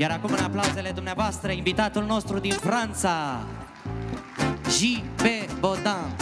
Iar acum, în aplauzele dumneavoastră, invitatul nostru din Franța, J.P. Baudin.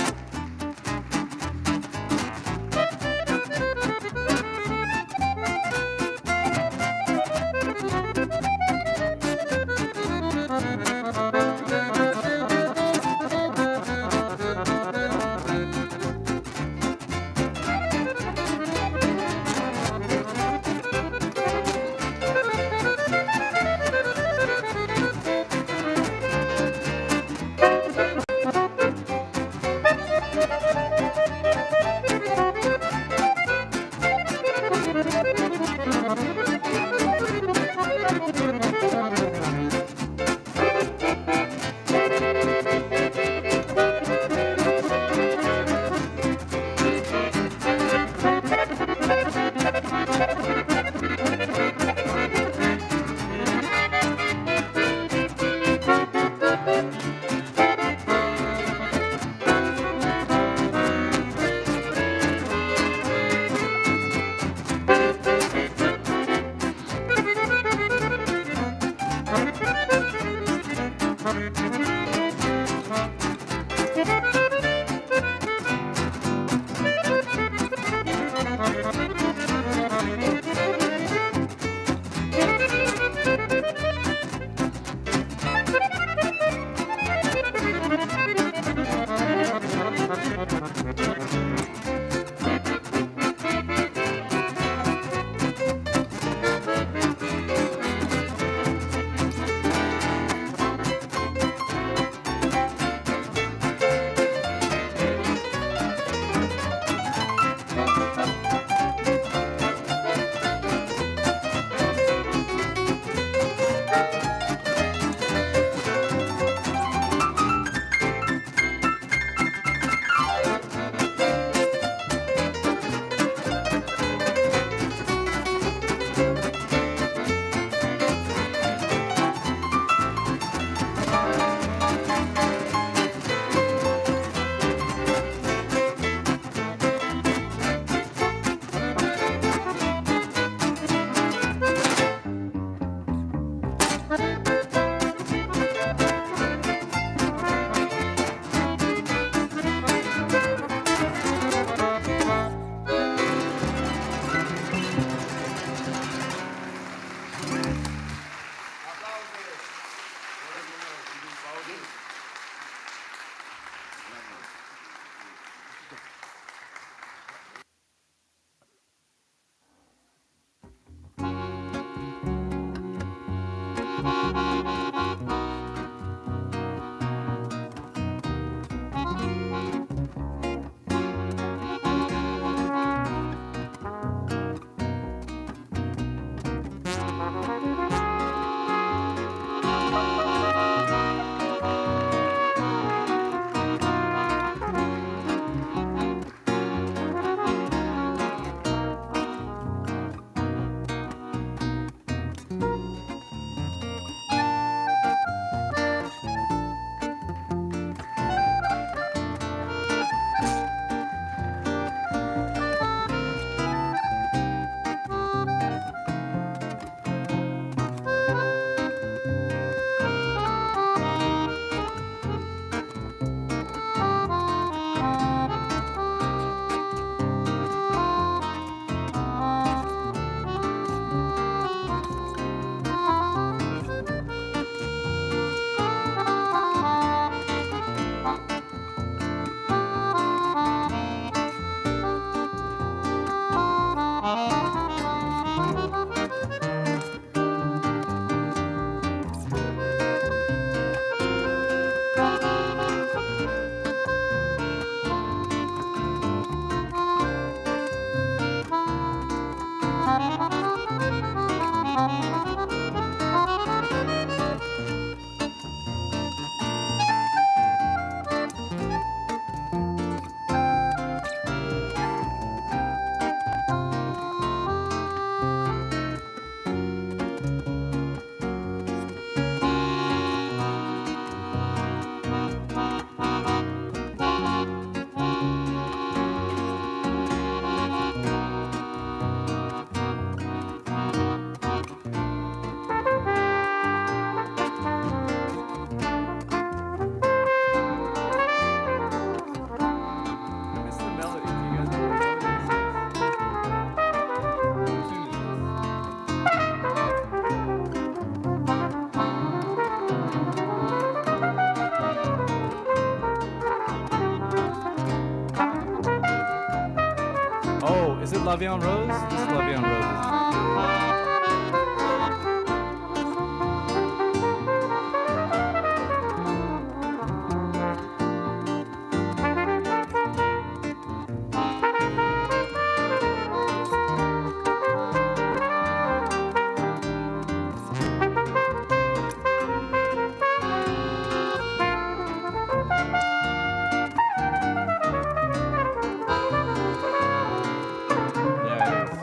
Is it La Vie en Rose? This is La Vie en Rose, isn't it? Yeah, it is.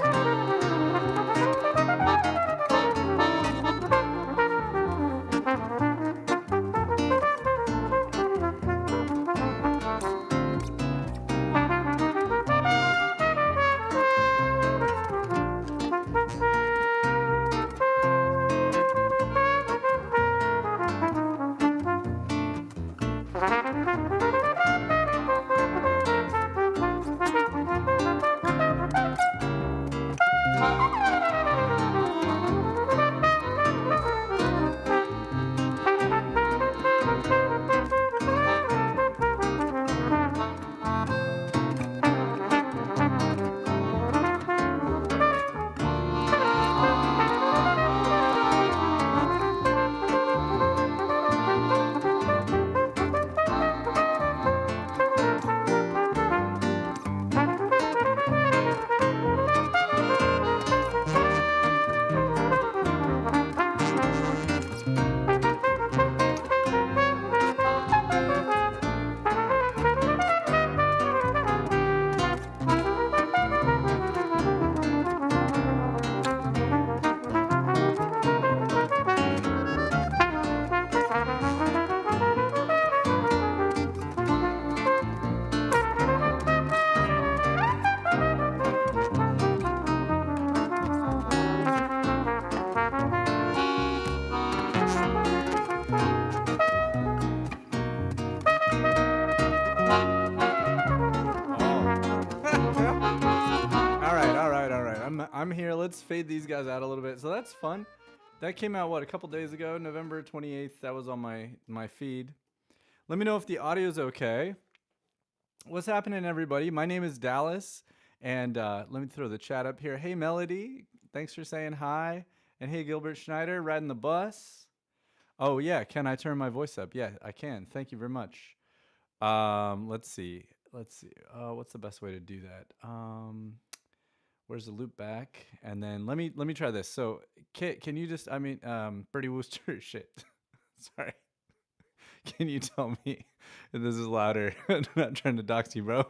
I'm here. Let's fade these guys out a little bit. So that's fun. That came out, what, a couple days ago, November 28th. That was on my feed. Let me know if the audio's okay. What's happening, everybody? My name is Dallas, and let me throw the chat up here. Hey, Melody. Thanks for saying hi. And hey, Gilbert Schneider, riding the bus. Oh, yeah. Can I turn my voice up? Yeah, I can. Thank you very much. Let's see. What's the best way to do that? Where's the loop back? And then let me try this. So can you just, Birdie Wooster, shit. Sorry. Can you tell me if this is louder? I'm not trying to dox you, bro.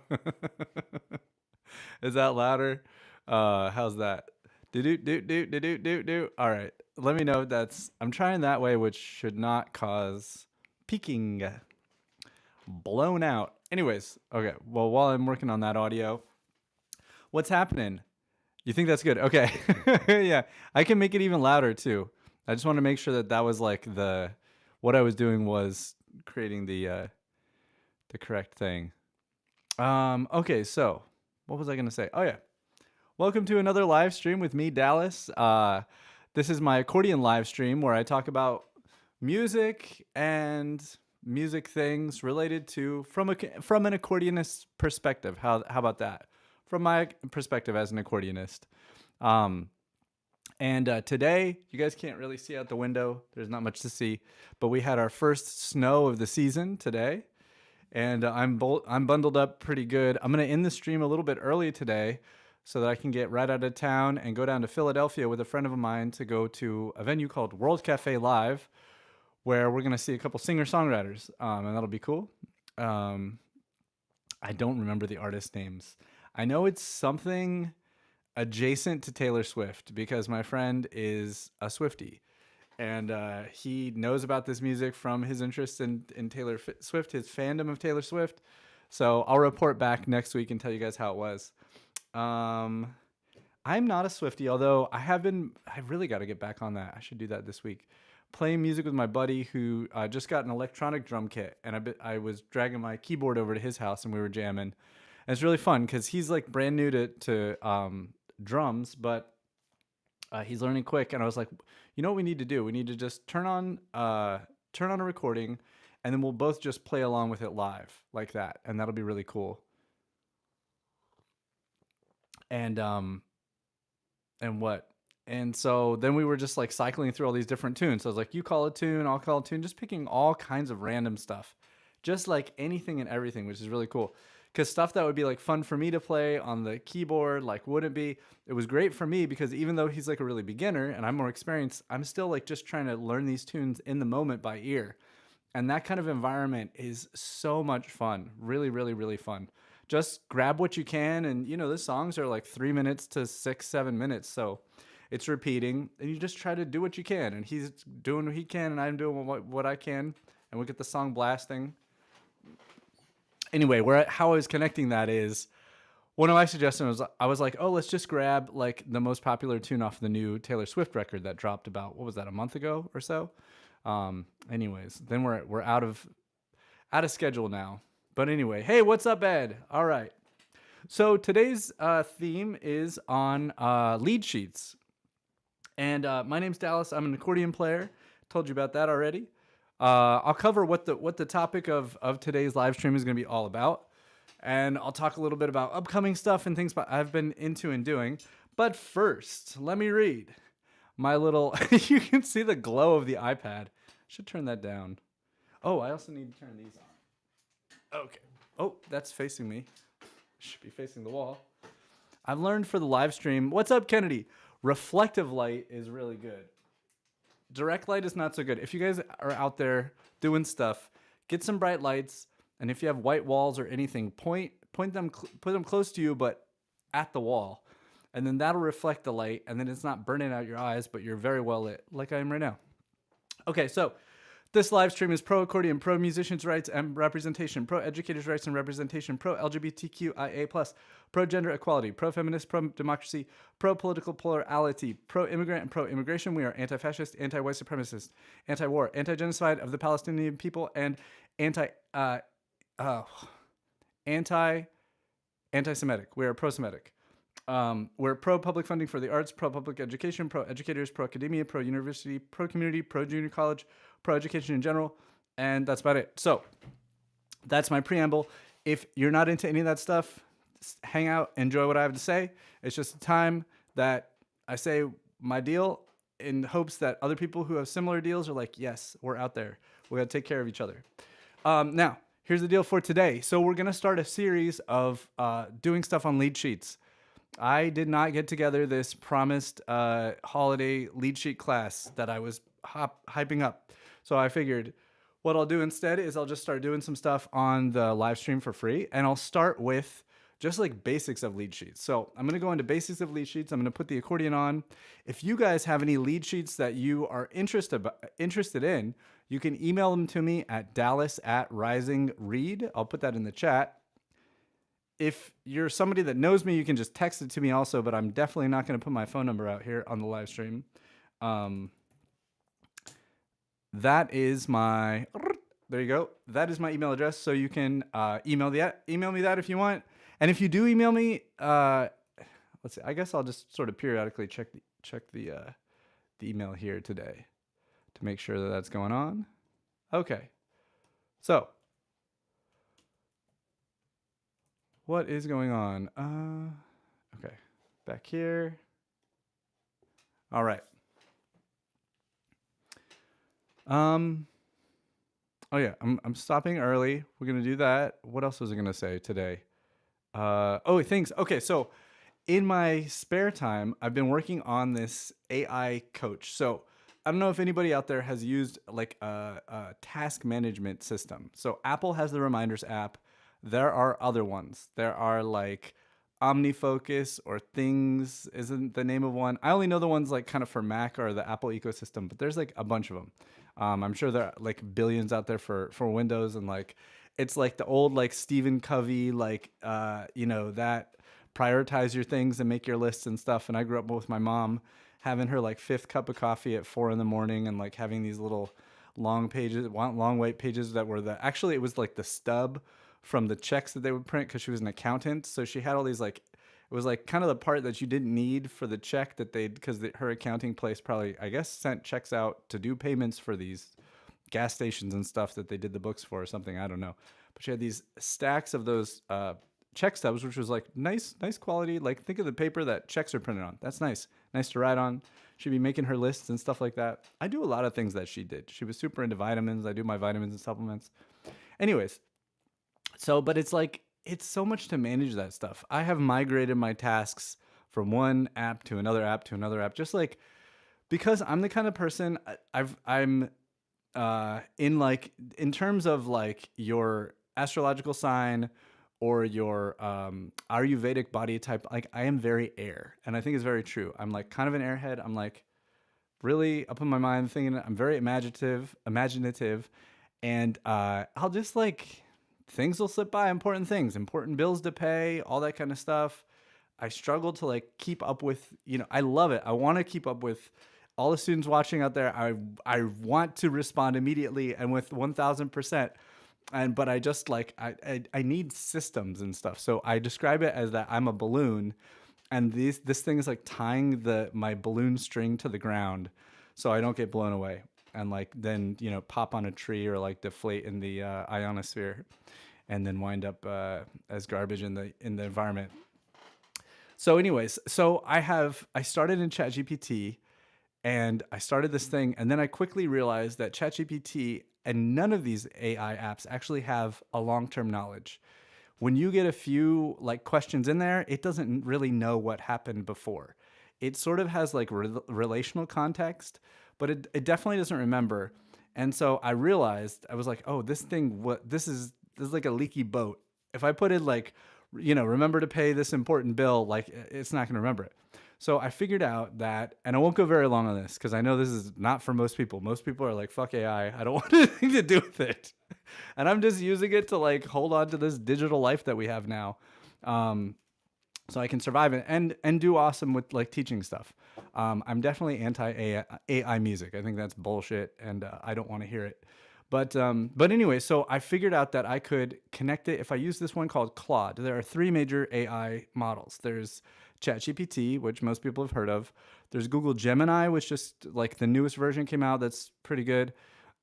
Is that louder? How's that? Do. All right. Let me know if that's, I'm trying that way, which should not cause peaking. Blown out. Anyways, okay. Well, while I'm working on that audio, what's happening? You think that's good? Okay. Yeah, I can make it even louder too. I just want to make sure that was like what I was doing was creating the correct thing. Okay, so what was I gonna say? Oh yeah. Welcome to another live stream with me, Dallas. This is my accordion live stream where I talk about music and music things related to from an accordionist perspective. How about that? From my perspective as an accordionist. And today, you guys can't really see out the window. There's not much to see, but we had our first snow of the season today, and I'm bundled up pretty good. I'm gonna end the stream a little bit early today so that I can get right out of town and go down to Philadelphia with a friend of mine to go to a venue called World Cafe Live, where we're gonna see a couple singer-songwriters, and that'll be cool. I don't remember the artist names. I know it's something adjacent to Taylor Swift because my friend is a Swiftie, and he knows about this music from his interest in Taylor Swift, his fandom of Taylor Swift. So I'll report back next week and tell you guys how it was. I'm not a Swiftie, although I really got to get back on that. I should do that this week. Playing music with my buddy who just got an electronic drum kit, and I was dragging my keyboard over to his house and we were jamming. And it's really fun because he's like brand new to drums, but he's learning quick. And I was like, you know what we need to do? We need to just turn on a recording, and then we'll both just play along with it live like that, and that'll be really cool. And and what? And so then we were just like cycling through all these different tunes. So I was like, you call a tune, I'll call a tune, just picking all kinds of random stuff. Just like anything and everything, which is really cool. Because stuff that would be like fun for me to play on the keyboard, like wouldn't be. It was great for me because even though he's like a really beginner and I'm more experienced, I'm still like just trying to learn these tunes in the moment by ear. And that kind of environment is so much fun. Really, really, really fun. Just grab what you can. And, you know, the songs are like 3 minutes to 6, 7 minutes. So it's repeating. And you just try to do what you can. And he's doing what he can. And I'm doing what I can. And we get the song blasting. Anyway, how I was connecting that is one of my suggestions was I was like, oh, let's just grab like the most popular tune off the new Taylor Swift record that dropped about, what was that, a month ago or so? Anyways, then we're out of schedule now. But anyway, hey, what's up, Ed? All right. So today's theme is on lead sheets. And my name's Dallas. I'm an accordion player. Told you about that already. I'll cover what the topic of today's live stream is going to be all about. And I'll talk a little bit about upcoming stuff and things I've been into and doing. But first, let me read my little, you can see the glow of the iPad. Should turn that down. Oh, I also need to turn these on. Okay. Oh, that's facing me. Should be facing the wall. I've learned for the live stream. What's up, Kennedy? Reflective light is really good. Direct light is not so good. If you guys are out there doing stuff, get some bright lights. And if you have white walls or anything, put them close to you, but at the wall. And then that'll reflect the light. And then it's not burning out your eyes, but you're very well lit, like I am right now. Okay, so this live stream is pro accordion, pro musicians' rights and representation, pro educators' rights and representation, pro LGBTQIA+, pro gender equality, pro feminist, pro democracy, pro political plurality, pro immigrant and pro immigration. We are anti-fascist, anti-white supremacist, anti-war, anti-genocide of the Palestinian people, and anti-Semitic. We are pro-Semitic. We're pro public funding for the arts, pro public education, pro educators, pro academia, pro university, pro community, pro junior college, pro education in general, and that's about it. So that's my preamble. If you're not into any of that stuff, hang out, enjoy what I have to say. It's just a time that I say my deal in hopes that other people who have similar deals are like, yes, we're out there. We got to take care of each other. Now, here's the deal for today. So we're going to start a series of doing stuff on lead sheets. I did not get together this promised holiday lead sheet class that I was hyping up. So I figured what I'll do instead is I'll just start doing some stuff on the live stream for free. And I'll start with just like basics of lead sheets. So I'm going to go into basics of lead sheets. I'm going to put the accordion on. If you guys have any lead sheets that you are interested in, you can email them to me at dallas@risingread. I'll put that in the chat. If you're somebody that knows me, you can just text it to me also, but I'm definitely not going to put my phone number out here on the live stream. That is my, there you go. That is my email address. So you can email me that if you want. And if you do email me, let's see, I guess I'll just sort of periodically check the email here today to make sure that that's going on. Okay. So what is going on? Okay, back here. All right. Oh yeah, I'm stopping early. We're gonna do that. What else was I gonna say today? Things. Okay, so in my spare time, I've been working on this AI coach. So I don't know if anybody out there has used like a task management system. So Apple has the Reminders app. There are other ones. There are like OmniFocus or Things isn't the name of one. I only know the ones like kind of for Mac or the Apple ecosystem, but there's like a bunch of them. I'm sure there are like billions out there for Windows, and like it's like the old like Stephen Covey like that prioritize your things and make your lists and stuff. And I grew up with my mom having her like 5th cup of coffee at 4 a.m. and like having these little long white pages that were actually it was like the stub from the checks that they would print because she was an accountant. So she had all these like, it was like kind of the part that you didn't need for the check that because her accounting place probably, I guess, sent checks out to do payments for these gas stations and stuff that they did the books for or something. I don't know. But she had these stacks of those check stubs, which was like nice quality. Like think of the paper that checks are printed on. That's nice to write on. She'd be making her lists and stuff like that. I do a lot of things that she did. She was super into vitamins. I do my vitamins and supplements. Anyways, so, but it's like, it's so much to manage that stuff. I have migrated my tasks from one app to another app to another app, just like, because I'm the kind of person I'm in like, in terms of like your astrological sign or your Ayurvedic body type, like I am very air. And I think it's very true. I'm like kind of an airhead. I'm like really up in my mind thinking. I'm very imaginative. And I'll just like, things will slip by, important things, important bills to pay, all that kind of stuff. I struggle to like keep up with, I love it. I want to keep up with all the students watching out there. I want to respond immediately and with 1000%. But I just like, I need systems and stuff. So I describe it as that I'm a balloon, and this thing is like tying my balloon string to the ground so I don't get blown away and like then, pop on a tree or like deflate in the ionosphere and then wind up as garbage in the environment. So anyways, so I started in ChatGPT and I started this thing, and then I quickly realized that ChatGPT and none of these AI apps actually have a long-term knowledge. When you get a few like questions in there, it doesn't really know what happened before. It sort of has like relational context, but it definitely doesn't remember. And so I realized, I was like, oh, this is like a leaky boat. If I put in like, remember to pay this important bill, like it's not going to remember it. So I figured out that, and I won't go very long on this because I know this is not for most people. Most people are like, fuck AI. I don't want anything to do with it. And I'm just using it to like hold on to this digital life that we have now. So I can survive it and do awesome with like teaching stuff. I'm definitely anti AI music. I think that's bullshit, and I don't want to hear it. But anyway, so I figured out that I could connect it if I use this one called Claude. There are 3 major AI models. There's ChatGPT, which most people have heard of. There's Google Gemini, which just like the newest version came out. That's pretty good,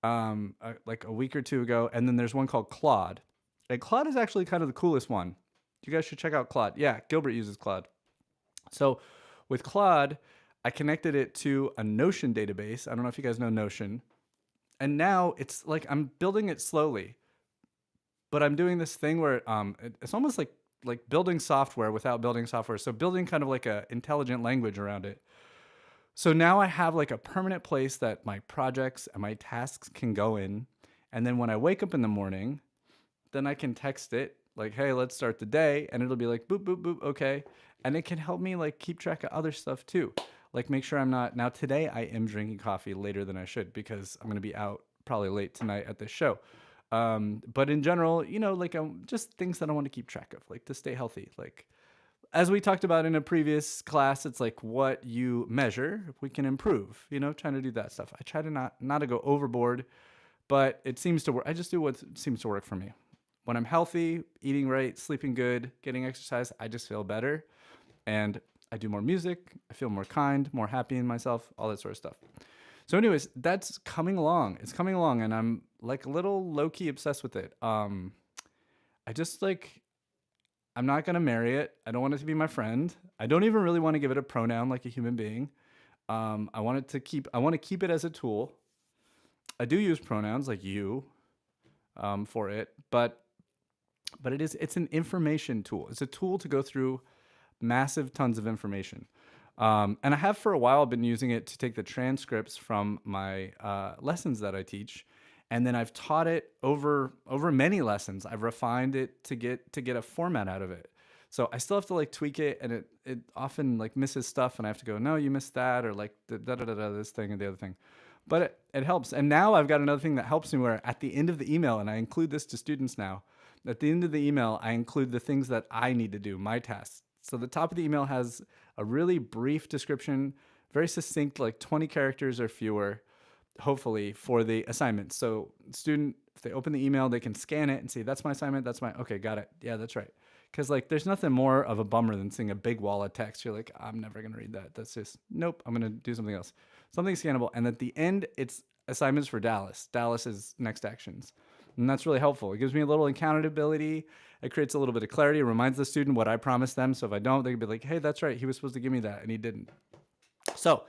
like a week or 2 ago. And then there's one called Claude. And Claude is actually kind of the coolest one. You guys should check out Claude. Yeah, Gilbert uses Claude. So with Claude, I connected it to a Notion database. I don't know if you guys know Notion. And now it's like I'm building it slowly, but I'm doing this thing where it's almost like building software without building software. So building kind of like a intelligent language around it. So now I have like a permanent place that my projects and my tasks can go in. And then when I wake up in the morning, then I can text it like, hey, let's start the day. And it'll be like, boop, boop, boop. Okay. And it can help me like keep track of other stuff too. Like make sure I'm not, now today I am drinking coffee later than I should because I'm going to be out probably late tonight at this show. But in general, like just things that I want to keep track of, like to stay healthy. Like as we talked about in a previous class, it's like what you measure, we can improve, trying to do that stuff. I try to not to go overboard, but it seems to work. I just do what seems to work for me. When I'm healthy, eating right, sleeping good, getting exercise, I just feel better. And I do more music. I feel more kind, more happy in myself, all that sort of stuff. So anyways, that's coming along. It's coming along, and I'm like a little low-key obsessed with it. I just like, I'm not going to marry it. I don't want it to be my friend. I don't even really want to give it a pronoun like a human being. I want to keep it as a tool. I do use pronouns like you for it, but it's an information tool. It's a tool to go through massive tons of information. And I have for a while been using it to take the transcripts from my lessons that I teach. And then I've taught it over many lessons. I've refined it to get a format out of it. So I still have to like tweak it, and it often like misses stuff, and I have to go, no, you missed that, or like this thing and the other thing. But it helps. And now I've got another thing that helps me where at the end of the email, and I include this to students now, at the end of the email, I include the things that I need to do, my tasks. So the top of the email has a really brief description, very succinct, like 20 characters or fewer, hopefully, for the assignment. So student, if they open the email, they can scan it and see, that's my assignment, okay, got it. Yeah, that's right. Because like there's nothing more of a bummer than seeing a big wall of text. You're like, I'm never going to read that. That's just, nope, I'm going to do something else. Something scannable. And at the end, it's assignments for Dallas. Dallas is next actions. And that's really helpful. It gives me a little accountability. It creates a little bit of clarity. It reminds the student what I promised them. So if I don't, they can be like, hey, that's right. He was supposed to give me that and he didn't. So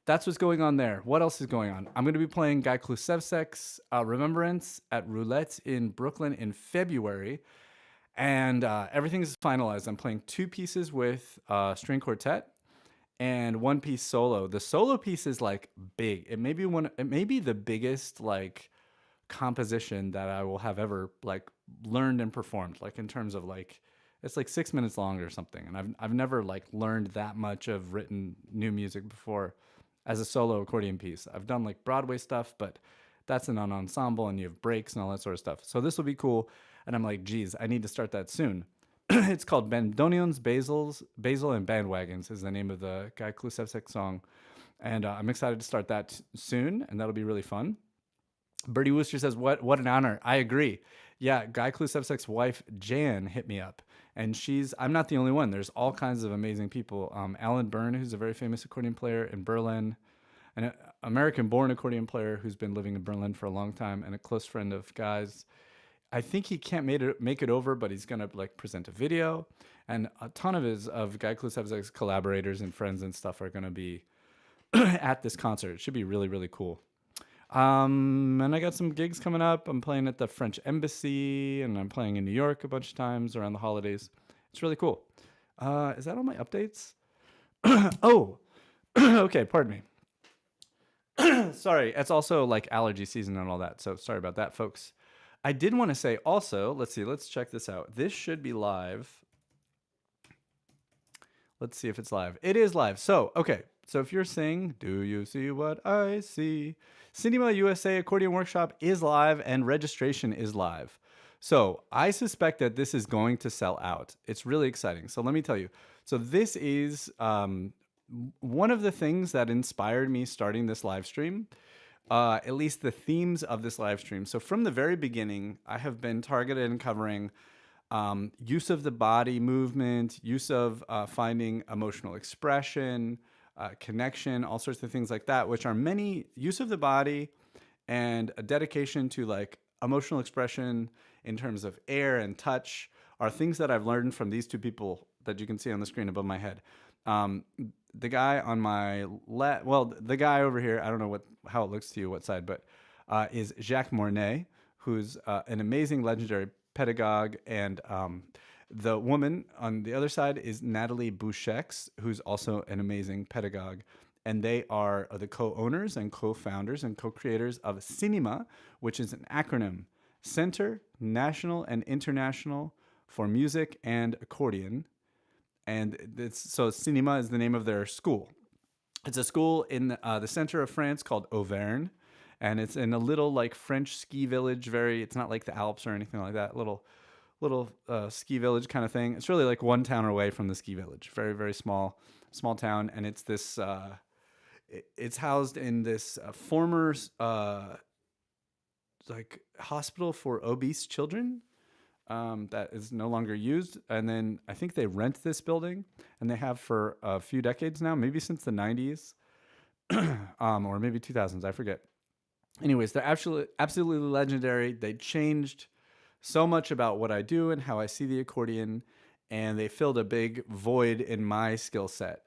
that's what's going on there. What else is going on? I'm going to be playing Guy Klussevsek's Remembrance at Roulette in Brooklyn in February. And everything is finalized. I'm playing 2 pieces with string quartet and 1 piece solo. The solo piece is like big. It may be the biggest like composition that I will have ever like learned and performed. Like in terms of like, it's like 6 minutes long or something. And I've never like learned that much of written new music before as a solo accordion piece. I've done like Broadway stuff, but that's an ensemble and you have breaks and all that sort of stuff. So this will be cool. And I'm like, geez, I need to start that soon. It's called Bandonions, Basil, and Bandwagons is the name of the Guy Klussevsek song. And I'm excited to start that soon, and that'll be really fun. Bertie Wooster says, what an honor. I agree. Yeah, Guy Klussevsek's wife, Jan, hit me up. And I'm not the only one. There's all kinds of amazing people. Alan Byrne, who's a very famous accordion player in Berlin, an American-born accordion player who's been living in Berlin for a long time, and a close friend of Guy's. I think he can't make it over, but he's gonna like present a video, and a ton of Guy Klussevsek's collaborators and friends and stuff are gonna be at this concert. It should be really, really cool. And I got some gigs coming up. I'm playing at the French Embassy, and I'm playing in New York a bunch of times around the holidays. It's really cool. Is that all my updates? Oh, okay. Pardon me. Sorry. It's also like allergy season and all that. So sorry about that, folks. I did want to say also, let's check this out. This should be live. Let's see if it's live. It is live. So, okay. So if you're saying, do you see what I see? Cinema USA Accordion Workshop is live and registration is live. So I suspect that this is going to sell out. It's really exciting. So let me tell you. So this is one of the things that inspired me starting this live stream. At least the themes of this live stream. So from the very beginning, I have been targeted and covering use of the body movement, use of finding emotional expression, connection, all sorts of things like that, which are many use of the body and a dedication to like emotional expression in terms of air and touch are things that I've learned from these 2 people that you can see on the screen above my head. The guy on my left, well, the guy over here, I don't know how it looks to you, what side, but is Jacques Mornay, who's an amazing legendary pedagogue. And the woman on the other side is Natalie Bouchex, who's also an amazing pedagogue. And they are the co-owners and co-founders and co-creators of Cinema, which is an acronym, Center National and International for Music and Accordion. And so Cinema is the name of their school. It's a school in the center of France called Auvergne, and it's in a little like French ski village. It's not like the Alps or anything like that. Little ski village kind of thing. It's really like one town away from the ski village. Very, very small town, and it's this. It's housed in this former like hospital for obese children. That is no longer used. And then I think they rent this building, and they have for a few decades now, maybe since the 90s, or maybe 2000s, I forget. Anyways, they're absolutely legendary. They changed so much about what I do and how I see the accordion, and they filled a big void in my skill set.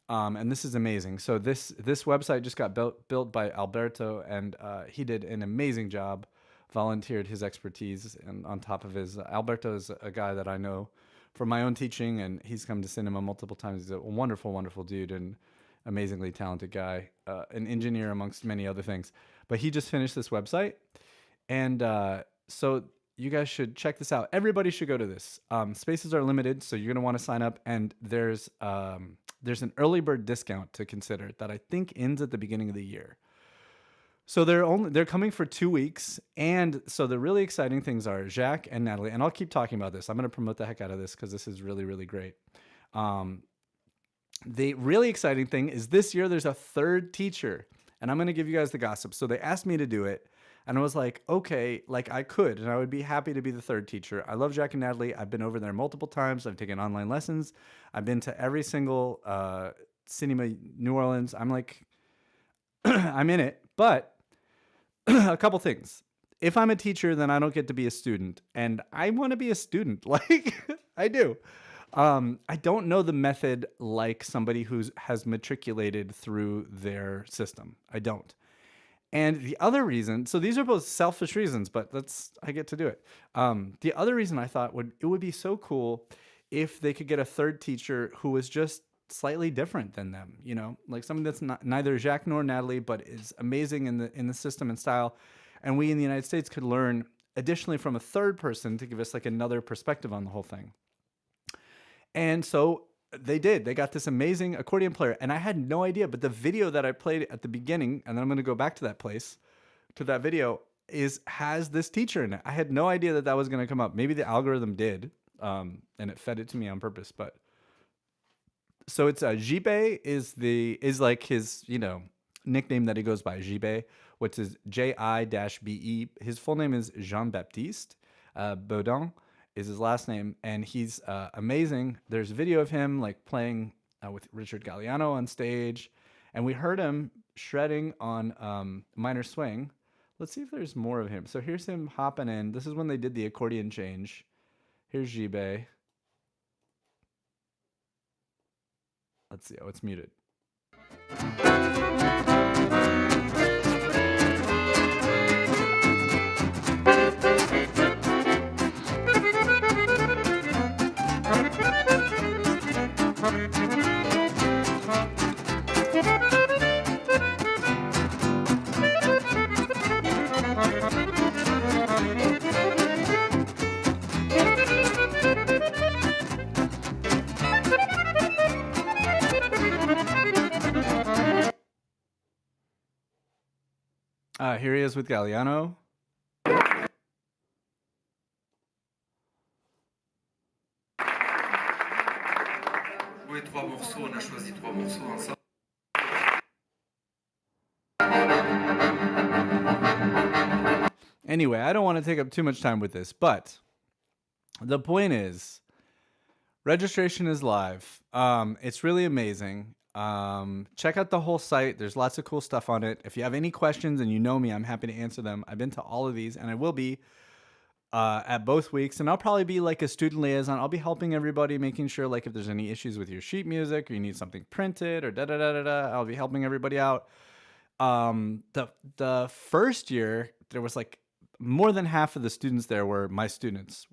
And this is amazing. So this website just got built by Alberto, and he did an amazing job. Volunteered his expertise, and on top of his, Alberto is a guy that I know from my own teaching, and he's come to Cinema multiple times. He's a wonderful, wonderful dude and amazingly talented guy, an engineer amongst many other things. But he just finished this website, and so you guys should check this out. Everybody should go to this. Spaces are limited, so you're gonna want to sign up, and there's an early bird discount to consider that I think ends at the beginning of the year. So they're coming for 2 weeks, and so the really exciting things are Jacques and Natalie, and I'll keep talking about this. I'm going to promote the heck out of this because this is really, really great. The really exciting thing is this year there's a 3rd teacher, and I'm going to give you guys the gossip. So they asked me to do it, and I was like, okay, like I could, and I would be happy to be the 3rd teacher. I love Jacques and Natalie. I've been over there multiple times. I've taken online lessons. I've been to every single Cinema New Orleans. I'm like, I'm in it, but a couple things. if I'm a teacher, then I don't get to be a student, and I want to be a student. Like I do. I don't know the method like somebody who has matriculated through their system. I don't. And the other reason, so these are both selfish reasons, but I get to do it. The other reason I thought it would be so cool if they could get a third teacher who was just slightly different than them, like somebody that's neither Jacques nor Natalie, but is amazing in the system and style. And we in the United States could learn additionally from a third person to give us like another perspective on the whole thing. And so they did. They got this amazing accordion player, and I had no idea. But the video that I played at the beginning, and then I'm going to go back to that video, has this teacher in it. I had no idea that was going to come up. Maybe the algorithm did, and it fed it to me on purpose. But so it's Jibe is like his nickname that he goes by, Jibe, which is J-I-B-E. His full name is Jean Baptiste Baudin. Is his last name, and he's amazing. There's a video of him like playing with Richard Galliano on stage, and we heard him shredding on minor swing. Let's see if there's more of him. So here's him hopping in. This is when they did the accordion change. Here's Jibe. Let's see. Oh, it's muted. Here he is with Galliano. Anyway, I don't want to take up too much time with this, but the point is, registration is live. It's really amazing. Check out the whole site. There's lots of cool stuff on it. If you have any questions and you know me, I'm happy to answer them. I've been to all of these, and I will be at both weeks, and I'll probably be like a student liaison. I'll be helping everybody, making sure like if there's any issues with your sheet music or you need something printed or I'll be helping everybody out. The first year there was like more than half of the students there were my students,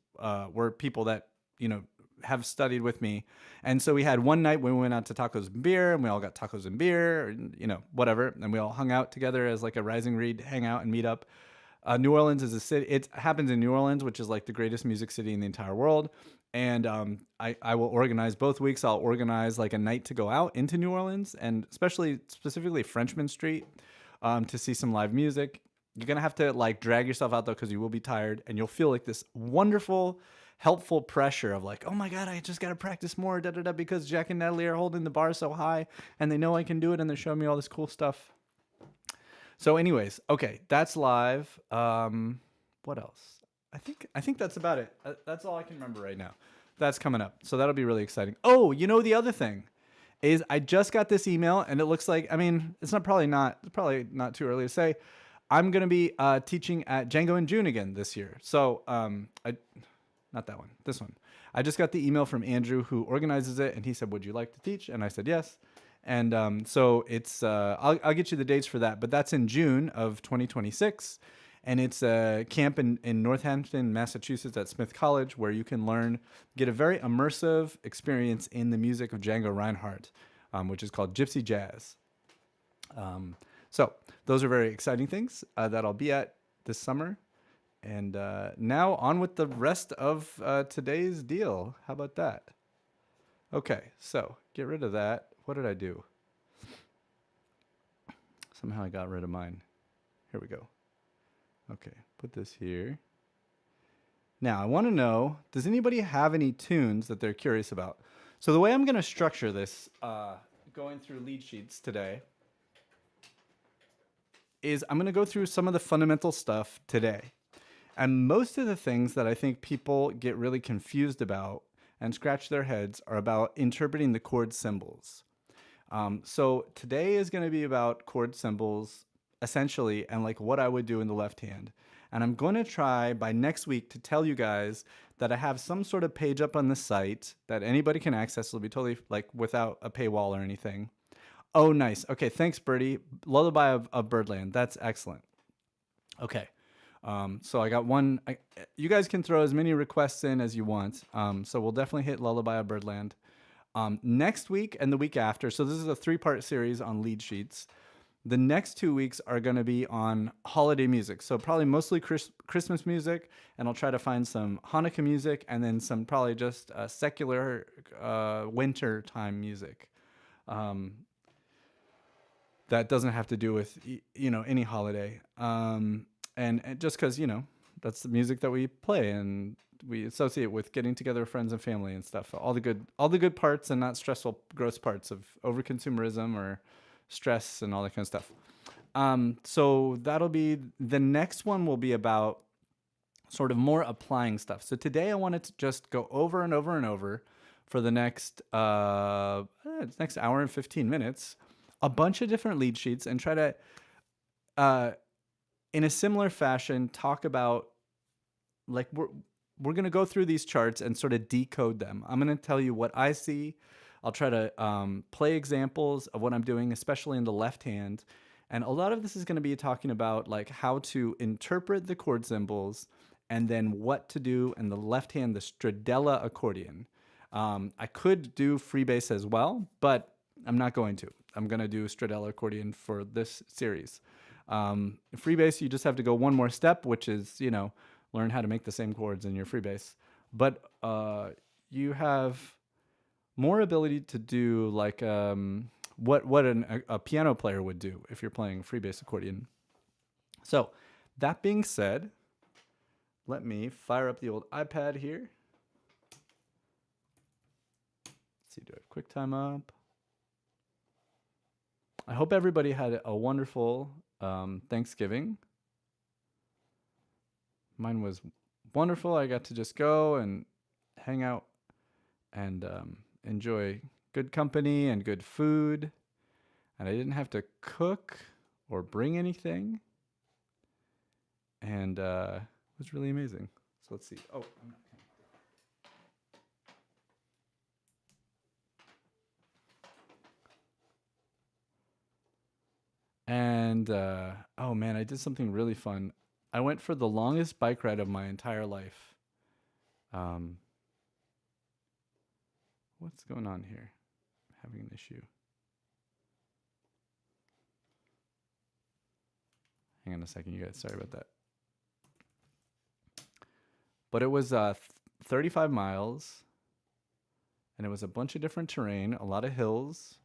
were people that have studied with me. And so we had one night when we went out to tacos and beer, and we all got tacos and beer, or, whatever. And we all hung out together as like a Rising Reed hangout and meet up. New Orleans is a city. It happens in New Orleans, which is like the greatest music city in the entire world. And I will organize both weeks. I'll organize like a night to go out into New Orleans, and specifically Frenchman Street, to see some live music. You're going to have to like drag yourself out though, because you will be tired, and you'll feel like this wonderful, helpful pressure of like, oh my God, I just got to practice more, because Jack and Natalie are holding the bar so high, and they know I can do it, and they're showing me all this cool stuff. So anyways, okay, that's live. What else? I think that's about it. That's all I can remember right now. That's coming up. So that'll be really exciting. Oh, the other thing is I just got this email, and it looks like, it's probably not too early to say, I'm going to be teaching at Django in June again this year. So not that one, this one. I just got the email from Andrew, who organizes it, and he said, would you like to teach? And I said, yes. And so it's, I'll get you the dates for that, but that's in June of 2026. And it's a camp in Northampton, Massachusetts at Smith College, where you can get a very immersive experience in the music of Django Reinhardt, which is called Gypsy Jazz. So those are very exciting things that I'll be at this summer. And now on with the rest of today's deal. How about that? Okay, so get rid of that. What did I do? Somehow I got rid of mine. Here we go. Okay, put this here. Now I want to know, does anybody have any tunes that they're curious about? So the way I'm going to structure this, going through Leadsheets today, is I'm going to go through some of the fundamental stuff today. And most of the things that I think people get really confused about and scratch their heads are about interpreting the chord symbols. So today is going to be about chord symbols, essentially, and like what I would do in the left hand. And I'm going to try by next week to tell you guys that I have some sort of page up on the site that anybody can access. It'll be totally like without a paywall or anything. Oh, nice. Okay, thanks, Birdie. Lullaby of Birdland. That's excellent. Okay. So I got one. You guys can throw as many requests in as you want. So we'll definitely hit Lullaby of Birdland. Next week and the week after. So this is a 3-part series on Leadsheets. The next 2 weeks are going to be on holiday music. So probably mostly Christmas music, and I'll try to find some Hanukkah music, and then some probably just secular winter time music. That doesn't have to do with any holiday. And just because that's the music that we play and we associate with getting together with friends and family and stuff. All the good parts and not stressful, gross parts of overconsumerism or stress and all that kind of stuff. So that'll be the next one. Will be about sort of more applying stuff. So today I wanted to just go over and over and over for the next hour and 15 minutes, a bunch of different lead sheets, and try to in a similar fashion talk about, like, we're going to go through these charts and sort of decode them. I'm going to tell you what I see. I'll try to play examples of what I'm doing, especially in the left hand. And a lot of this is going to be talking about like how to interpret the chord symbols and then what to do in the left hand, the stradella accordion. I could do free bass as well, but I'm not going to. I'm going to do stradella accordion for this series. Free bass, you just have to go one more step, which is, learn how to make the same chords in your free bass. But you have more ability to do like what a piano player would do if you're playing free bass accordion. So that being said, let me fire up the old iPad here. Let's see, do a quick time up. I hope everybody had a wonderful Thanksgiving. Mine was wonderful. I got to just go and hang out and enjoy good company and good food. And I didn't have to cook or bring anything. And it was really amazing. So let's see. Oh, I'm not. And oh man, I did something really fun. I went for the longest bike ride of my entire life. What's going on here? I'm having an issue. Hang on a second, you guys. Sorry about that. But it was 35 miles, and it was a bunch of different terrain, a lot of hills.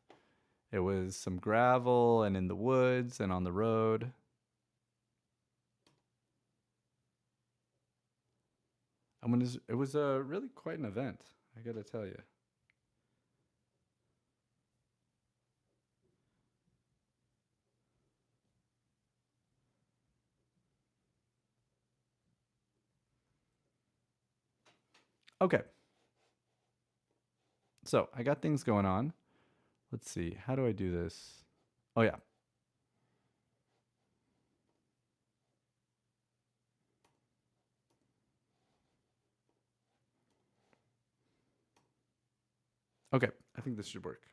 It was some gravel and in the woods and on the road. It was really quite an event, I gotta tell you. Okay. So I got things going on. Let's see. How do I do this? Oh, yeah. Okay. I think this should work.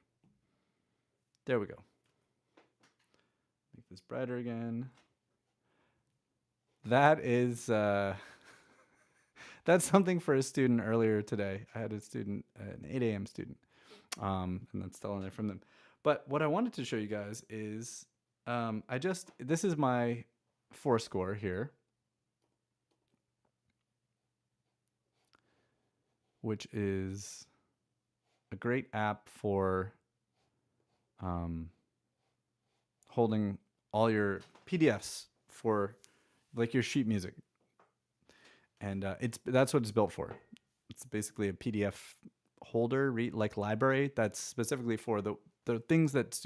There we go. Make this brighter again. That is... that's something for a student earlier today. I had a student, an 8 a.m. student, and that's still in there from them. But what I wanted to show you guys is, this is my 4Score here, which is a great app for holding all your PDFs for like your sheet music. And that's what it's built for. It's basically a PDF holder, like library, that's specifically for the things that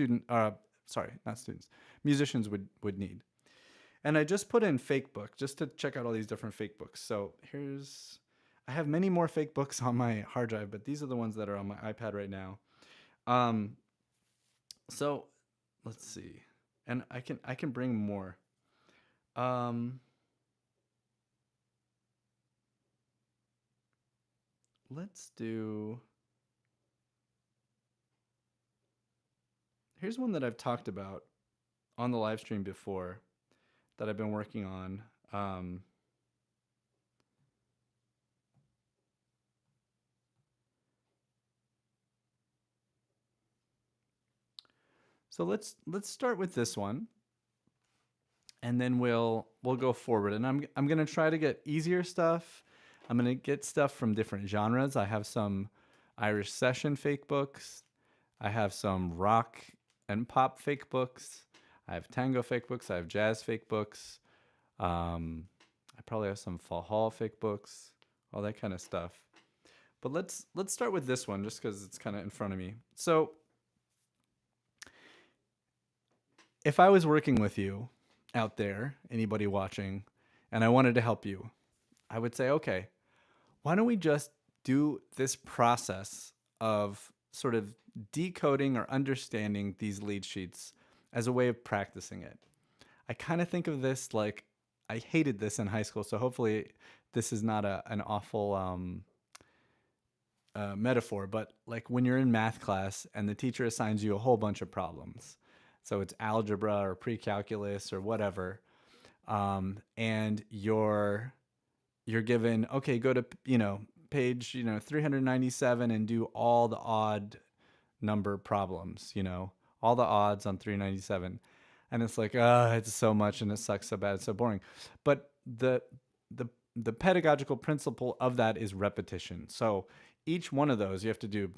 musicians would need. And I just put in fake book just to check out all these different fake books. So I have many more fake books on my hard drive, but these are the ones that are on my iPad right now. So let's see, and I can bring more. let's do... Here's one that I've talked about on the live stream before that I've been working on. So let's start with this one, and then we'll go forward. And I'm gonna try to get easier stuff. I'm gonna get stuff from different genres. I have some Irish session fake books. I have some rock and pop fake books. I have tango fake books. I have jazz fake books. I probably have some fall hall fake books, all that kind of stuff. But let's start with this one just because it's kind of in front of me. So if I was working with you out there, anybody watching, and I wanted to help you, I would say, okay, why don't we just do this process of sort of decoding or understanding these lead sheets as a way of practicing it. I kind of think of this like, I hated this in high school, so hopefully this is not an awful metaphor, but like when you're in math class and the teacher assigns you a whole bunch of problems. So it's algebra or pre-calculus or whatever. And you're given, okay, go to, page, 397 and do all the odd number problems, all the odds on 397. And it's like, it's so much and it sucks so bad, it's so boring. But the pedagogical principle of that is repetition. So each one of those you have to do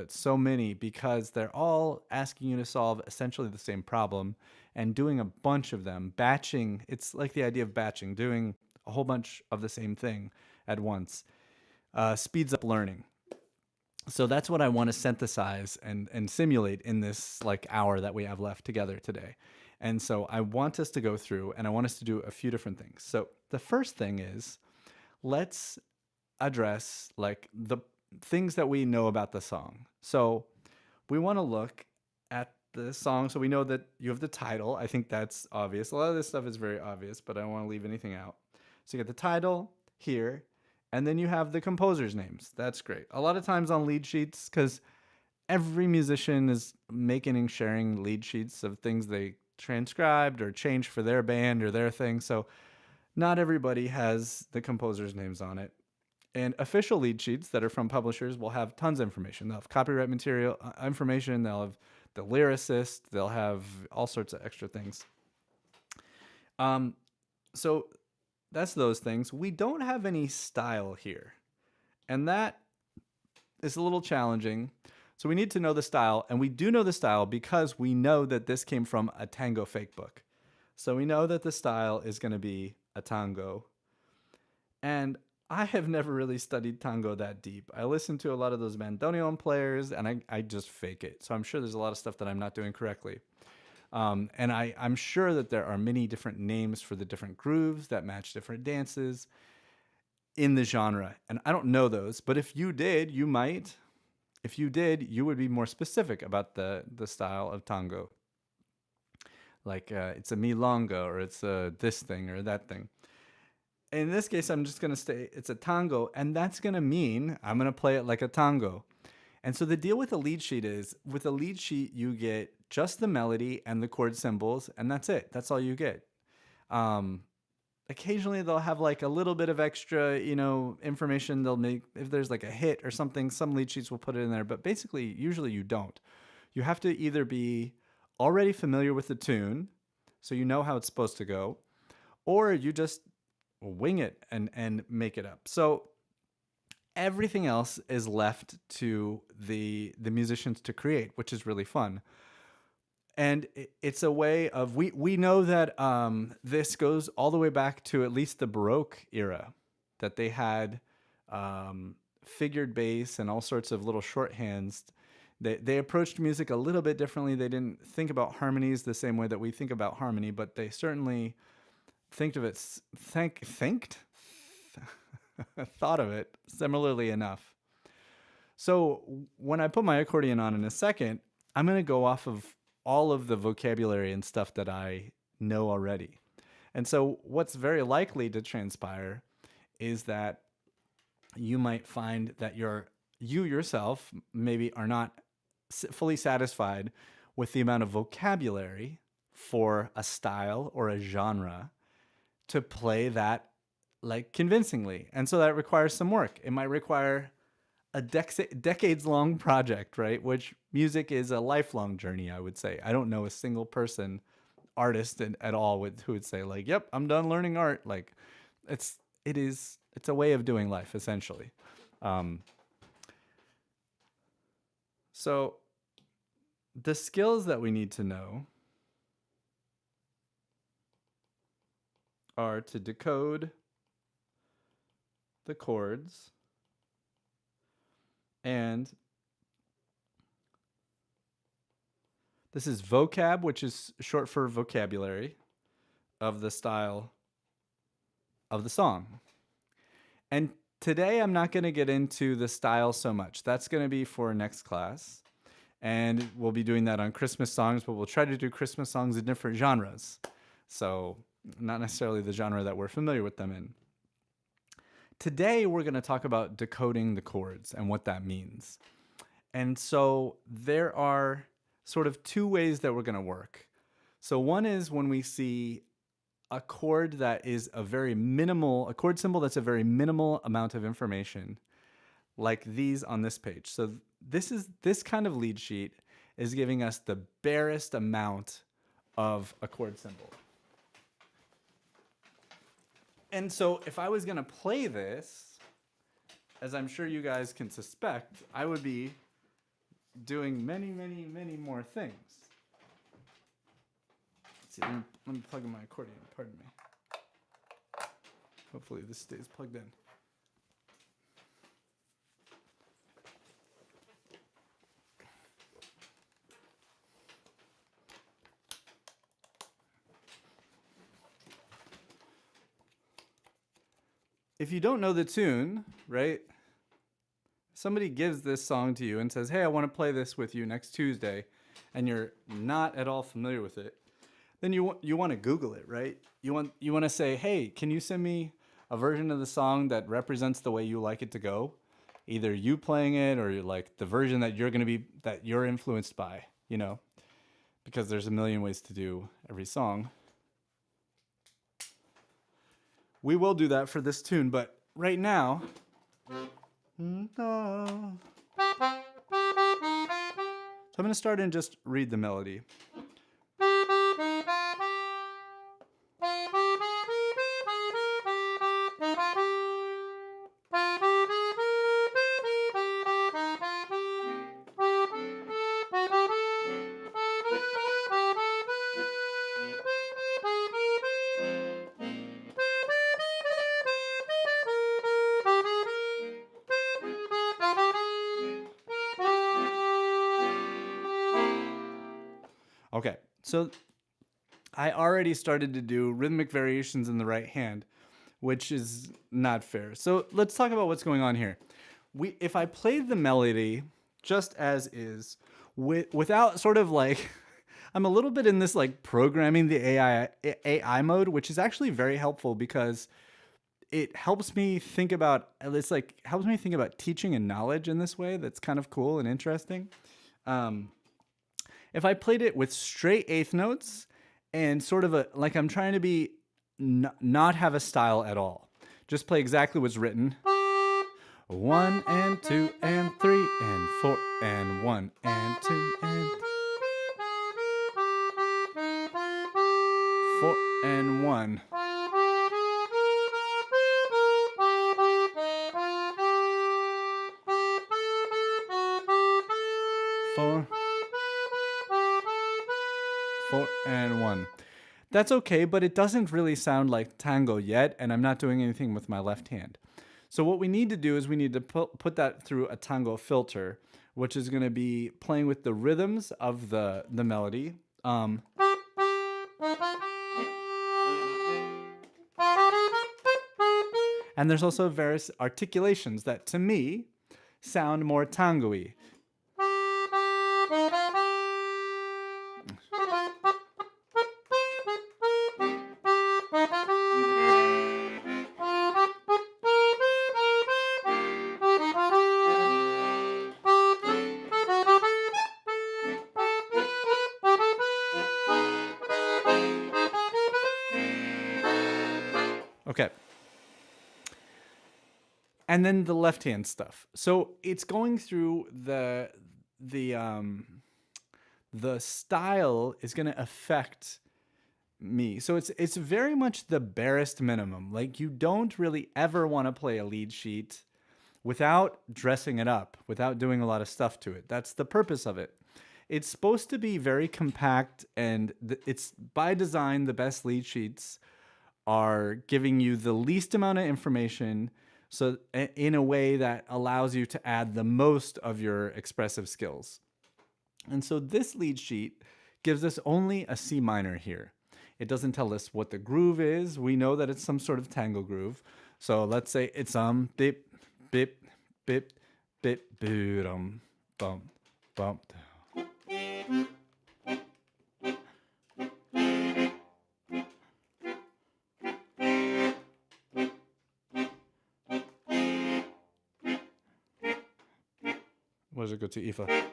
so many, because they're all asking you to solve essentially the same problem, and doing a bunch of them, batching. It's like the idea of batching, doing a whole bunch of the same thing at once, speeds up learning. So that's what I want to synthesize and simulate in this like hour that we have left together today. And so I want us to go through, and I want us to do a few different things. So the first thing is, let's address like the things that we know about the song. So we want to look at the song. So we know that you have the title. I think that's obvious. A lot of this stuff is very obvious, but I don't want to leave anything out. So you get the title here, and then you have the composer's names. That's great. A lot of times on lead sheets, because every musician is making and sharing lead sheets of things they transcribed or changed for their band or their thing. So not everybody has the composer's names on it. And official lead sheets that are from publishers will have tons of information. They'll have copyright material information. They'll have the lyricist. They'll have all sorts of extra things. So that's those things. We don't have any style here, and that is a little challenging. So we need to know the style, and we do know the style because we know that this came from a tango fake book. So we know that the style is going to be a tango. And I have never really studied tango that deep. I listen to a lot of those bandoneon players, and I just fake it. So I'm sure there's a lot of stuff that I'm not doing correctly. And I'm sure that there are many different names for the different grooves that match different dances in the genre. And I don't know those, but if you did, you might. If you did, you would be more specific about the style of tango. Like it's a milonga, or it's a this thing or that thing. In this case, I'm just going to say it's a tango, and that's going to mean I'm going to play it like a tango. And so the deal with a lead sheet is, with a lead sheet, you get just the melody and the chord symbols, and that's it. That's all you get. Occasionally, they'll have like a little bit of extra, information. They'll make, if there's like a hit or something, some lead sheets will put it in there. But basically, usually you don't. You have to either be already familiar with the tune, so you know how it's supposed to go, or you just wing it and make it up. So everything else is left to the musicians to create, which is really fun. And it's a way of, we know that this goes all the way back to at least the Baroque era, that they had figured bass and all sorts of little shorthands. They approached music a little bit differently. They didn't think about harmonies the same way that we think about harmony, but they certainly thought of it similarly enough. So when I put my accordion on in a second, I'm going to go off of all of the vocabulary and stuff that I know already. And so what's very likely to transpire is that you might find that you yourself maybe are not fully satisfied with the amount of vocabulary for a style or a genre to play that like convincingly. And so that requires some work. It might require a decades long project, right? Which music is a lifelong journey, I would say. I don't know a single person, artist at all who would say like, "Yep, I'm done learning art." Like it's a way of doing life essentially. So the skills that we need to know are to decode the chords and this is vocab, which is short for vocabulary of the style of the song. And today I'm not going to get into the style so much. That's going to be for next class. And we'll be doing that on Christmas songs, but we'll try to do Christmas songs in different genres. So not necessarily the genre that we're familiar with them in. Today, we're going to talk about decoding the chords and what that means. And so there are sort of two ways that we're going to work. So one is when we see a chord that is a chord symbol that's a very minimal amount of information, like these on this page. So this kind of lead sheet is giving us the barest amount of a chord symbol. And so if I was going to play this, as I'm sure you guys can suspect, I would be doing many, many, many more things. Let's see, let me plug in my accordion, pardon me. Hopefully this stays plugged in. If you don't know the tune, right? Somebody gives this song to you and says, "Hey, I want to play this with you next Tuesday," and you're not at all familiar with it, then you want to Google it, right? You want to say, "Hey, can you send me a version of the song that represents the way you like it to go?" Either you playing it or like the version that you're influenced by, because there's a million ways to do every song. We will do that for this tune, but right now, so I'm going to start and just read the melody. Okay, so I already started to do rhythmic variations in the right hand, which is not fair. So let's talk about what's going on here. If I played the melody just as is, without sort of like, I'm a little bit in this like programming the AI mode, which is actually very helpful because it helps me think about teaching and knowledge in this way. That's kind of cool and interesting. If I played it with straight eighth notes and sort of like I'm trying to be not have a style at all, just play exactly what's written. 1 and 2 and 3 and 4 and 1 and 2 and 4 and 1. Four and 1. That's okay, but it doesn't really sound like tango yet, and I'm not doing anything with my left hand. So what we need to do is we need to put that through a tango filter, which is going to be playing with the rhythms of the melody. And there's also various articulations that, to me, sound more tango-y. and then the left hand stuff. So it's going through the style is going to affect me. So it's very much the barest minimum. Like, you don't really ever want to play a lead sheet without dressing it up, without doing a lot of stuff to it. That's the purpose of it. It's supposed to be very compact, and it's by design, the best lead sheets are giving you the least amount of information, so in a way that allows you to add the most of your expressive skills. And so this lead sheet gives us only a C minor here. It doesn't tell us what the groove is. We know that it's some sort of tango groove. So let's say it's bip, bip, bip, bip, boom, bum, bum. What does it go to? Ifa.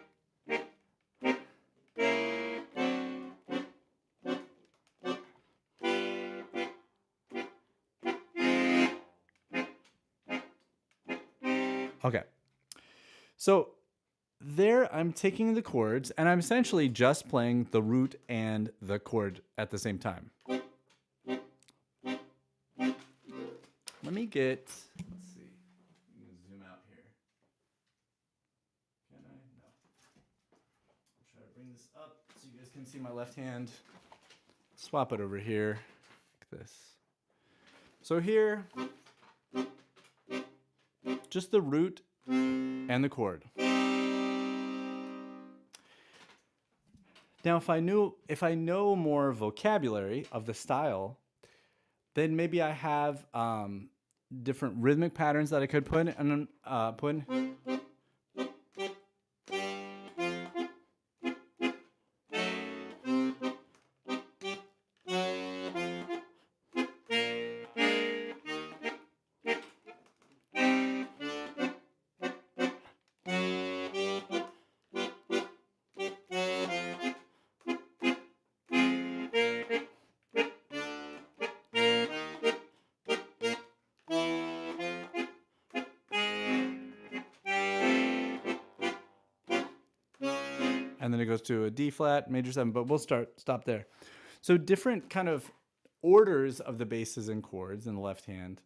Okay. So there I'm taking the chords and I'm essentially just playing the root and the chord at the same time. Let me get, let's see. I'm going to zoom out here. Can I? No. I'll try to bring this up so you guys can see my left hand. Swap it over here like this. So here, just the root and the chord. Now, if I know more vocabulary of the style, then maybe I have different rhythmic patterns that I could put in. And then it goes to a D flat, major 7, but we'll stop there. So different kind of orders of the basses and chords in the left hand.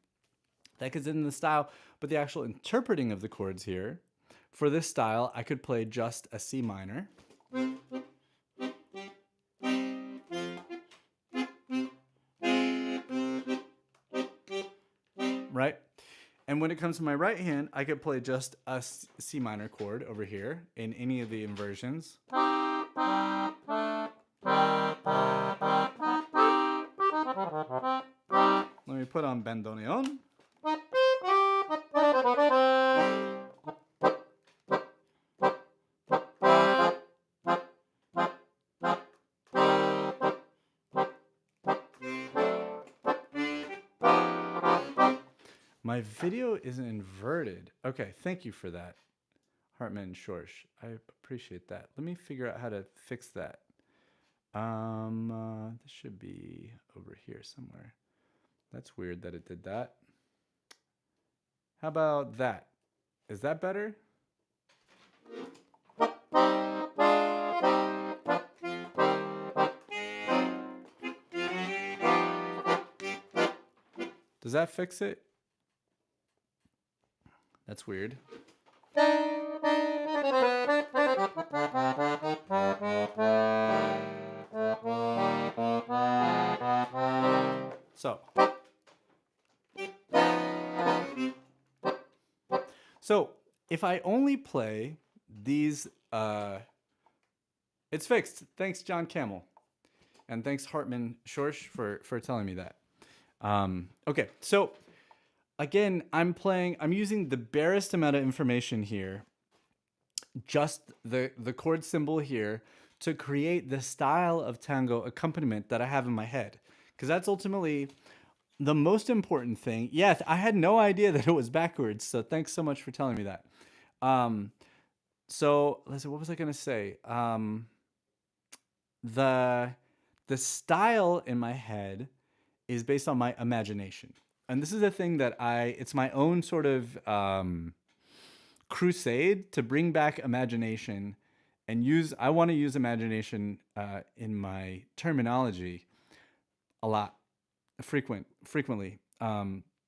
That gets in the style, but the actual interpreting of the chords here, for this style, I could play just a C minor. Right? And when it comes to my right hand, I could play just a C minor chord over here in any of the inversions. Let me put on bandoneon. My video is inverted. Okay, thank you for that, Hartman Schorsch. I appreciate that. Let me figure out how to fix that. This should be over here somewhere. That's weird that it did that. How about that? Is that better? Does that fix it? That's weird. So if I only play these, it's fixed. Thanks, John Camel. And thanks, Hartman Schorsch, for telling me that. Okay, so again, I'm using the barest amount of information here, just the chord symbol here, to create the style of tango accompaniment that I have in my head. Because that's ultimately the most important thing. Yeah, I had no idea that it was backwards, so thanks so much for telling me that. So, listen, what was I going to say? The style in my head is based on my imagination. and this is a thing that it's my own sort of crusade to bring back imagination and I want to use imagination in my terminology a lot, frequently,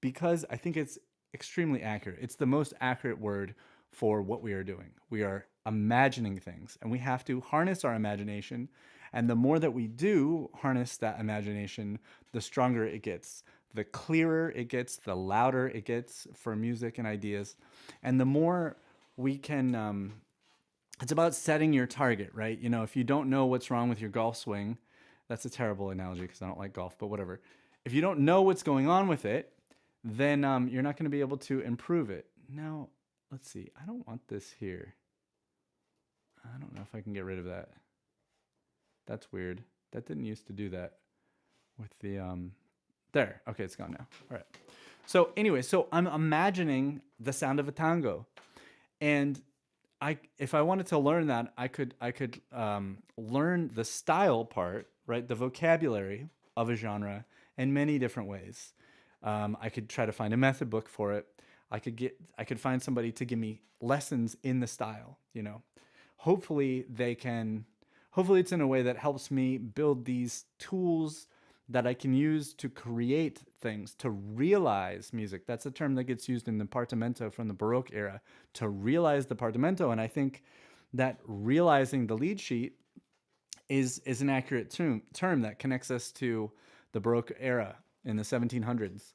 because I think it's extremely accurate. It's the most accurate word for what we are doing. We are imagining things, and we have to harness our imagination. And the more that we do harness that imagination, the stronger it gets, the clearer it gets, the louder it gets for music and ideas. And the more we can, it's about setting your target, right? You know, if you don't know what's wrong with your golf swing, that's a terrible analogy because I don't like golf, but whatever. If you don't know what's going on with it, then you're not going to be able to improve it. Now, let's see. I don't want this here. I don't know if I can get rid of that. That's weird. That didn't used to do that with the, there. Okay, it's gone now. All right. So anyway, so I'm imagining the sound of a tango. And if I wanted to learn that, I could learn the style part, right? The vocabulary of a genre in many different ways. I could try to find a method book for it. I could find somebody to give me lessons in the style, you know. Hopefully it's in a way that helps me build these tools that I can use to create things, to realize music. That's a term that gets used in the partimento from the Baroque era, to realize the partimento. And I think that realizing the lead sheet is an accurate term that connects us to the Baroque era in the 1700s.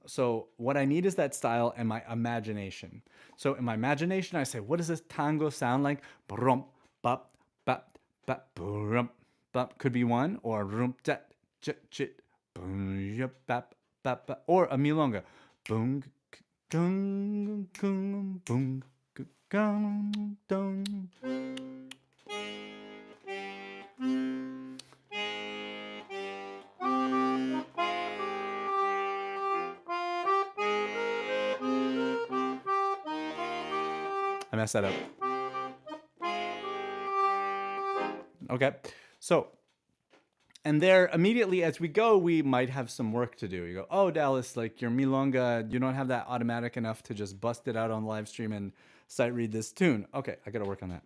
So what I need is that style and my imagination. So in my imagination, I say, what does this tango sound like? Brum, bop, bop, bop, brum, bop. Could be one, or rum, tat, chit, chit, boom, yap, bap, bap, bap, or a milonga. Boom, gung, gung, boom, gung, dung. I messed that up. Okay, so, and there immediately as we go, we might have some work to do. You go, oh, Dallas, like your milonga, you don't have that automatic enough to just bust it out on live stream and sight read this tune. Okay, I got to work on that.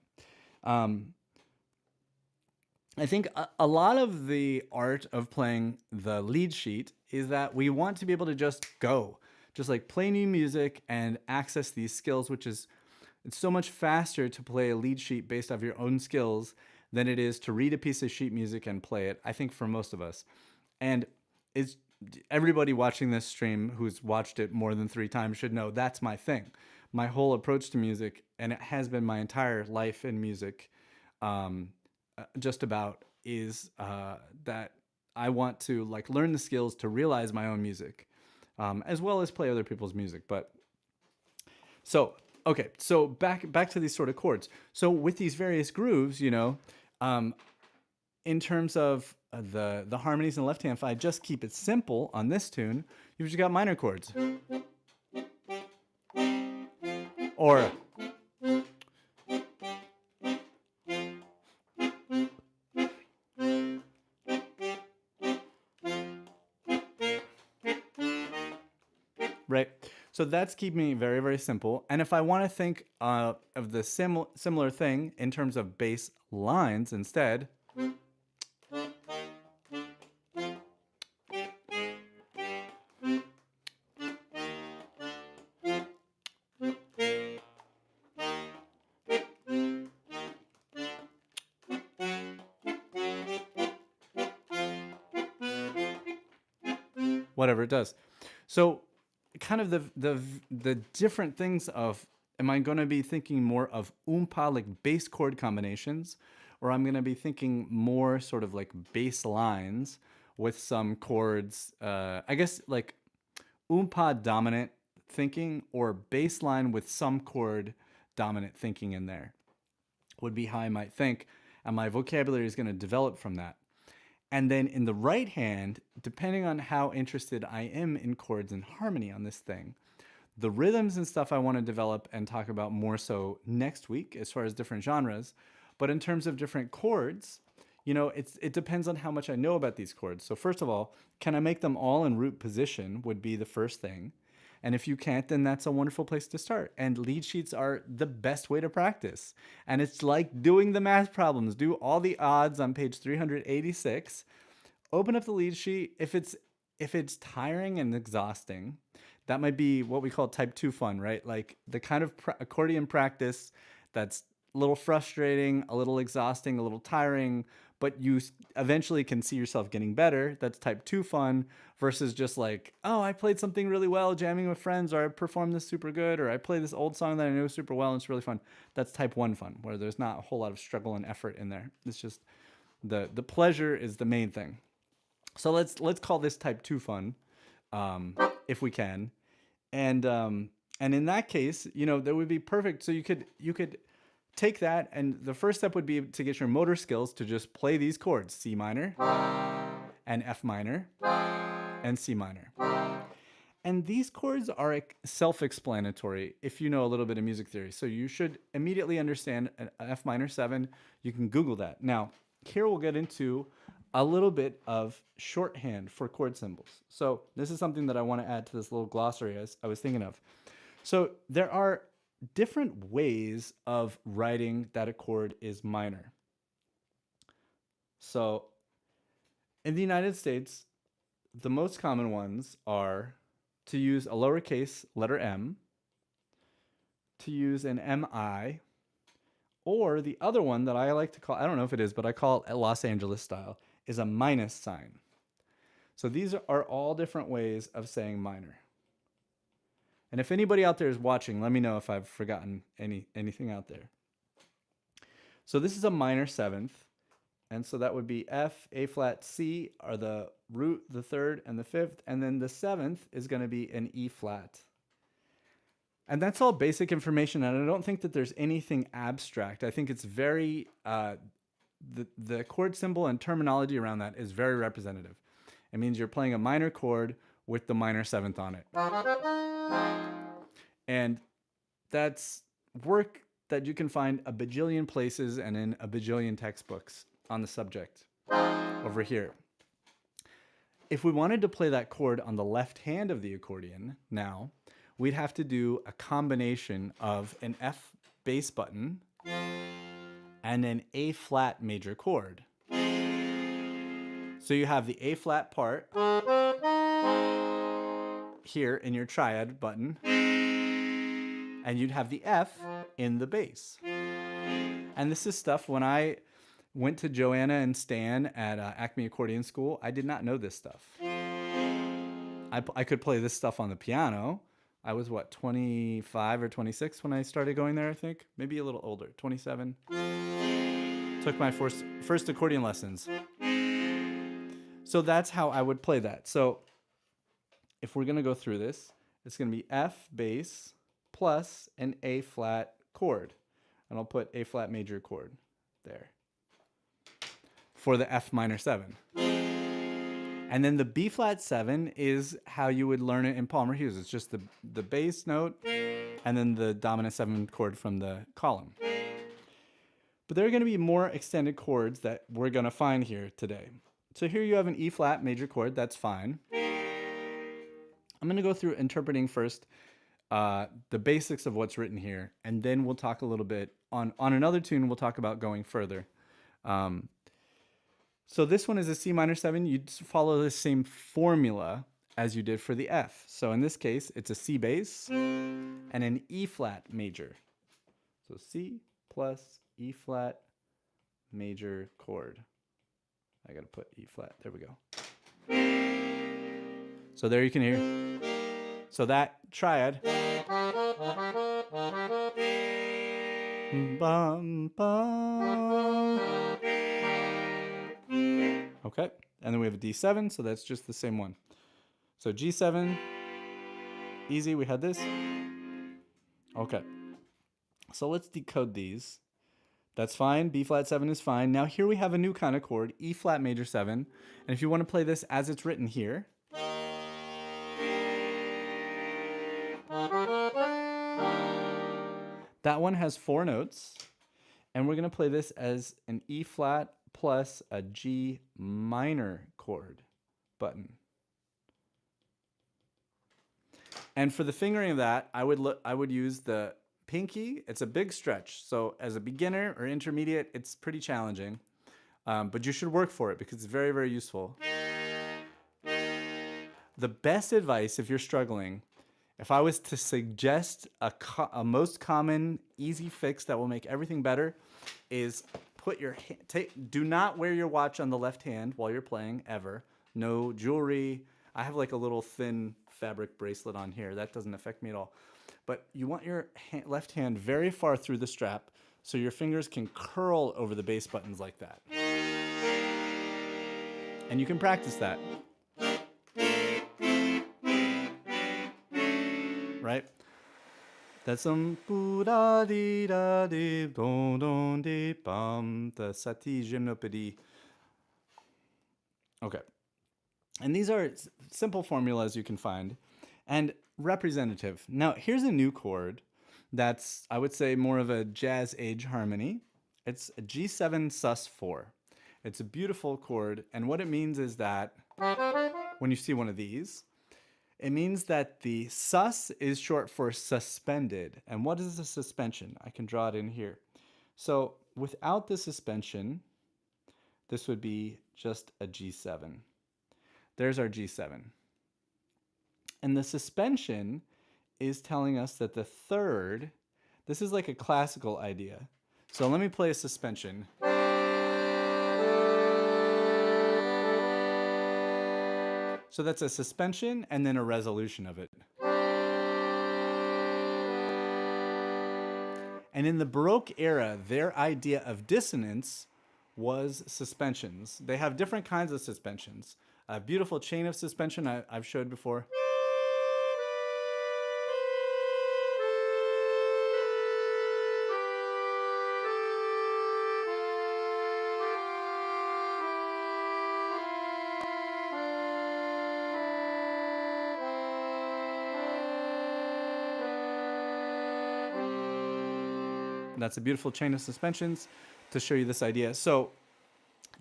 I think a lot of the art of playing the lead sheet is that we want to be able to just go, just like play new music and access these skills, which is, it's so much faster to play a lead sheet based off your own skills than it is to read a piece of sheet music and play it, I think, for most of us. And it's everybody watching this stream who's watched it more than 3 times should know that's my thing. My whole approach to music, and it has been my entire life in music, just about, is that I want to like learn the skills to realize my own music, as well as play other people's music. But so, okay, so back to these sort of chords. So with these various grooves, you know, in terms of the harmonies in the left hand, if I just keep it simple on this tune, you've just got minor chords. Or right. So that's keeping me very, very simple. And if I want to think of the similar thing in terms of bass lines instead, whatever it does. So kind of the different things of, am I going to be thinking more of oompa, like bass chord combinations, or I'm going to be thinking more sort of like bass lines with some chords, I guess like oompa dominant thinking or bass line with some chord dominant thinking in there would be how I might think, and my vocabulary is going to develop from that. And then in the right hand, depending on how interested I am in chords and harmony on this thing, the rhythms and stuff I want to develop and talk about more so next week as far as different genres. But in terms of different chords, you know, it depends on how much I know about these chords. So first of all, can I make them all in root position would be the first thing. And if you can't, then that's a wonderful place to start. And lead sheets are the best way to practice. And it's like doing the math problems. Do all the odds on page 386. Open up the lead sheet. If it's tiring and exhausting, that might be what we call type 2 fun, right? Like the kind of accordion practice that's a little frustrating, a little exhausting, a little tiring, but you eventually can see yourself getting better. That's type 2 fun versus just like, oh, I played something really well jamming with friends, or I performed this super good, or I play this old song that I know super well and it's really fun. That's type 1 fun, where there's not a whole lot of struggle and effort in there. It's just the pleasure is the main thing. So let's call this type 2 fun, if we can. And in that case, you know, that would be perfect. So you could take that, and the first step would be to get your motor skills to just play these chords: C minor and F minor and C minor. And these chords are self-explanatory if you know a little bit of music theory. So you should immediately understand an F minor 7. You can Google that. Now, here we'll get into a little bit of shorthand for chord symbols. So this is something that I want to add to this little glossary as I was thinking of. So there are different ways of writing that a chord is minor. So in the United States, the most common ones are to use a lowercase letter m, to use an mi, or the other one that I like to call, I don't know if it is, but I call it Los Angeles style, is a minus sign. So these are all different ways of saying minor. And if anybody out there is watching, let me know if I've forgotten anything out there. So this is a minor 7th. And so that would be F, A flat, C are the root, the 3rd, and the 5th. And then the 7th is going to be an E flat. And that's all basic information. And I don't think that there's anything abstract. I think it's very, the chord symbol and terminology around that is very representative. It means you're playing a minor chord with the minor 7th on it. And that's work that you can find a bajillion places and in a bajillion textbooks on the subject over here. If we wanted to play that chord on the left hand of the accordion now, we'd have to do a combination of an F bass button and an A flat major chord. So you have the A flat part here in your triad button, and you'd have the F in the bass. And this is stuff when I went to Joanna and Stan at Acme Accordion School, I did not know this stuff. I could play this stuff on the piano. I was, 25 or 26 when I started going there, I think? Maybe a little older, 27. Took my first accordion lessons. So that's how I would play that. So if we're going to go through this, it's going to be F bass plus an A flat chord. And I'll put A flat major chord there for the F minor 7. And then the B flat 7 is how you would learn it in Palmer Hughes. It's just the bass note and then the dominant 7 chord from the column. But there are going to be more extended chords that we're going to find here today. So here you have an E flat major chord. That's fine. I'm going to go through interpreting first the basics of what's written here, and then we'll talk a little bit on another tune. We'll talk about going further. So this one is a C minor 7. You'd follow the same formula as you did for the F. So in this case, it's a C bass and an E flat major. So C plus E flat major chord. I got to put E flat. There we go. So there you can hear. So that triad. Bum, bum. Okay, and then we have a D7, so that's just the same one. So G7, easy, we had this. Okay, so let's decode these. That's fine, B flat 7 is fine. Now here we have a new kind of chord, E flat major 7. And if you want to play this as it's written here, that one has 4 notes. And we're going to play this as an E flat plus a G minor chord button. And for the fingering of that, I would use the pinky. It's a big stretch. So as a beginner or intermediate, it's pretty challenging. But you should work for it because it's very, very useful. The best advice if you're struggling, if I was to suggest a most common easy fix that will make everything better, is do not wear your watch on the left hand while you're playing ever. No jewelry. I have like a little thin fabric bracelet on here. That doesn't affect me at all. But you want your left hand very far through the strap so your fingers can curl over the bass buttons like that. And you can practice that. Right? That's some the Sati Gymnopédie. Okay. And these are simple formulas you can find and representative. Now, here's a new chord that's, I would say, more of a jazz age harmony. It's a G7 sus4. It's a beautiful chord, and what it means is that when you see one of these, it means that the sus is short for suspended. And what is a suspension? I can draw it in here. So without the suspension, this would be just a G7. There's our G7. And the suspension is telling us that the third, this is like a classical idea. So let me play a suspension. So that's a suspension and then a resolution of it. And in the Baroque era, their idea of dissonance was suspensions. They have different kinds of suspensions. A beautiful chain of suspension I've showed before. That's a beautiful chain of suspensions to show you this idea. So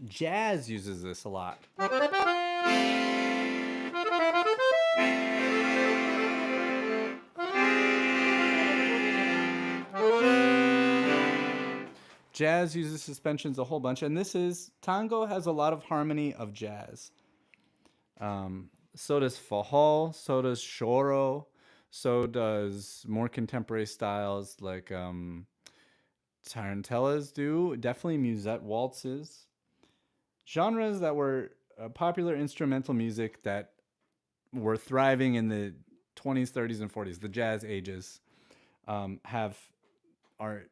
jazz uses this a lot. Jazz uses suspensions a whole bunch, and tango has a lot of harmony of jazz. So does forró, so does choro, so does more contemporary styles like tarantellas do, definitely musette waltzes. Genres that were popular instrumental music that were thriving in the 20s, 30s, and 40s, the jazz ages, are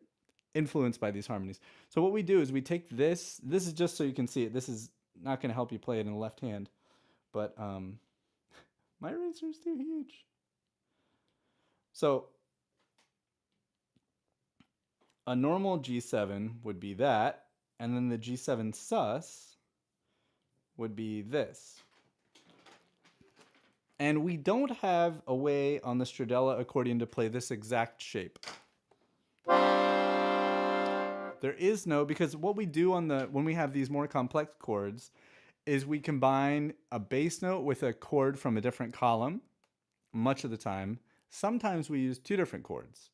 influenced by these harmonies. So what we do is we take this is just so you can see it. This is not going to help you play it in the left hand, but my eraser is too huge. So a normal G7 would be that, and then the G7 sus would be this. And we don't have a way on the Stradella accordion to play this exact shape. There is no, because what we do when we have these more complex chords is we combine a bass note with a chord from a different column, much of the time. Sometimes we use two different chords,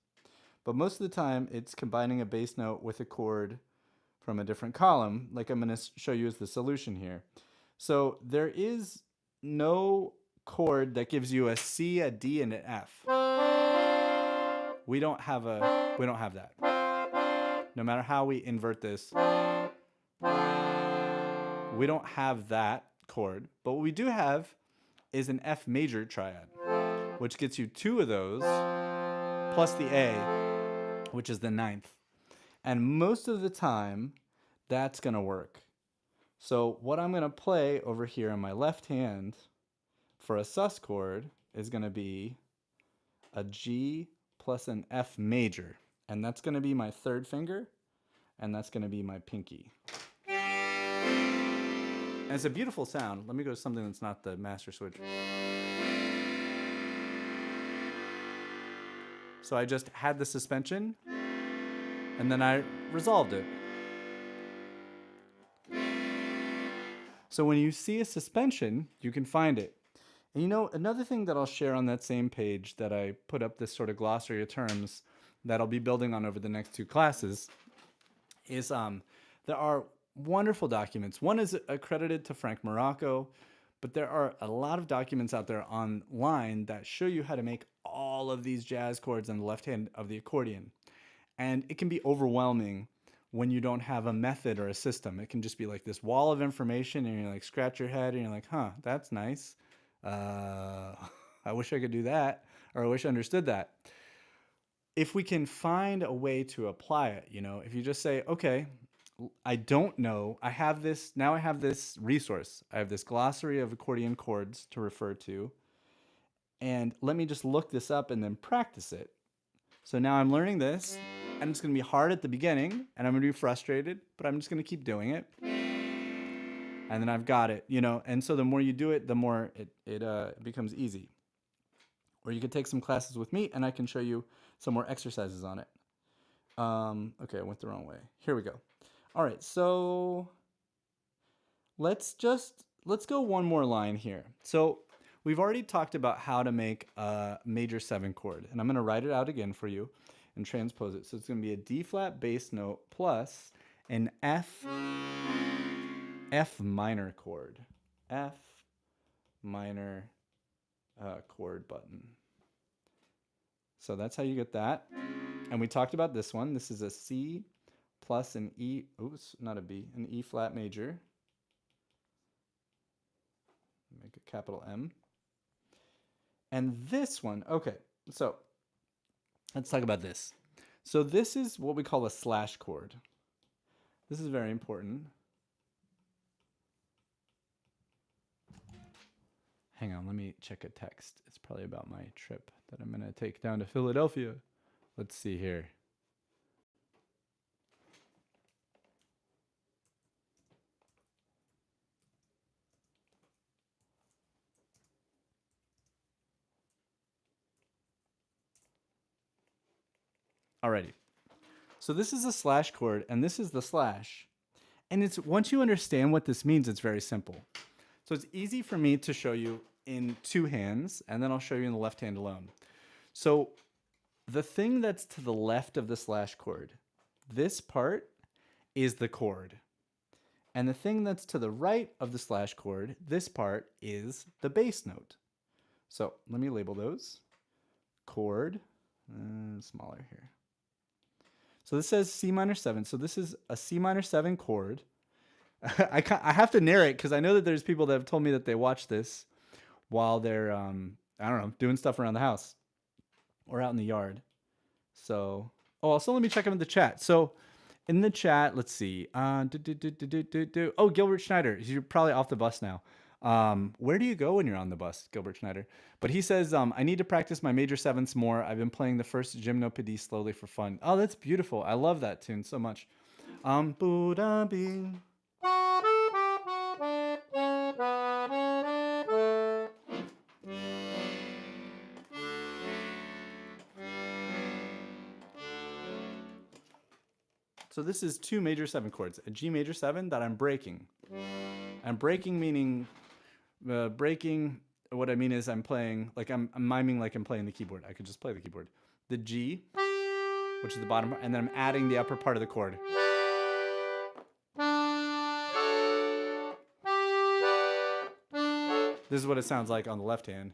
but most of the time it's combining a bass note with a chord from a different column, like I'm going to show you as the solution here. So there is no chord that gives you a C, a D, and an F. We don't have that. No matter how we invert this, we don't have that chord. But what we do have is an F major triad, which gets you two of those, plus the A, which is the ninth. And most of the time, that's going to work. So what I'm going to play over here on my left hand for a sus chord is going to be a G plus an F major. And that's going to be my third finger, and that's going to be my pinky. And it's a beautiful sound. Let me go to something that's not the master switch. So I just had the suspension, and then I resolved it. So when you see a suspension, you can find it. And you know, another thing that I'll share on that same page that I put up this sort of glossary of terms that I'll be building on over the next 2 classes is there are wonderful documents. One is accredited to Frank Morocco, but there are a lot of documents out there online that show you how to make all of these jazz chords on the left hand of the accordion. And it can be overwhelming when you don't have a method or a system. It can just be like this wall of information and you're like, scratch your head and you're like, huh, that's nice. I wish I could do that, or I wish I understood that. If we can find a way to apply it, you know, if you just say, okay, I don't know, I have this resource. I have this glossary of accordion chords to refer to, and let me just look this up and then practice it. So now I'm learning this, and it's going to be hard at the beginning, and I'm going to be frustrated, but I'm just going to keep doing it. And then I've got it, you know, and so the more you do it, the more it becomes easy. Or you could take some classes with me, and I can show you some more exercises on it. Okay, I went the wrong way. Here we go. All right, so let's go one more line here. So we've already talked about how to make a major 7 chord, and I'm going to write it out again for you and transpose it. So it's going to be a D flat bass note plus an F minor chord. F minor chord button. So that's how you get that. And we talked about this one. This is a C plus an E, oops, not a B, an E flat major. Make a capital M. And this one, okay, so let's talk about this. So this is what we call a slash chord. This is very important. Hang on, let me check a text. It's probably about my trip that I'm going to take down to Philadelphia. Let's see here. Alrighty. So this is a slash chord, and this is the slash. And it's once you understand what this means, it's very simple. So it's easy for me to show you in 2 hands, and then I'll show you in the left hand alone. So the thing that's to the left of the slash chord, this part is the chord. And the thing that's to the right of the slash chord, this part is the bass note. So let me label those. Chord, smaller here. So this says C minor 7. So this is a C minor 7 chord. I have to narrate because I know that there's people that have told me that they watch this while they're, I don't know, doing stuff around the house or out in the yard. So, oh, also let me check them in the chat. So in the chat, let's see. Oh, Gilbert Schneider. You're probably off the bus now. Where do you go when you're on the bus, Gilbert Schneider? But he says, I need to practice my major 7ths more. I've been playing the first gymnopédie slowly for fun. Oh, that's beautiful. I love that tune so much. So this is 2 major 7 chords, a G major 7 that I'm breaking. I'm breaking meaning, breaking, what I mean is I'm playing, like I'm miming like I'm playing the keyboard. I could just play the keyboard. The G, which is the bottom, and then I'm adding the upper part of the chord. This is what it sounds like on the left hand.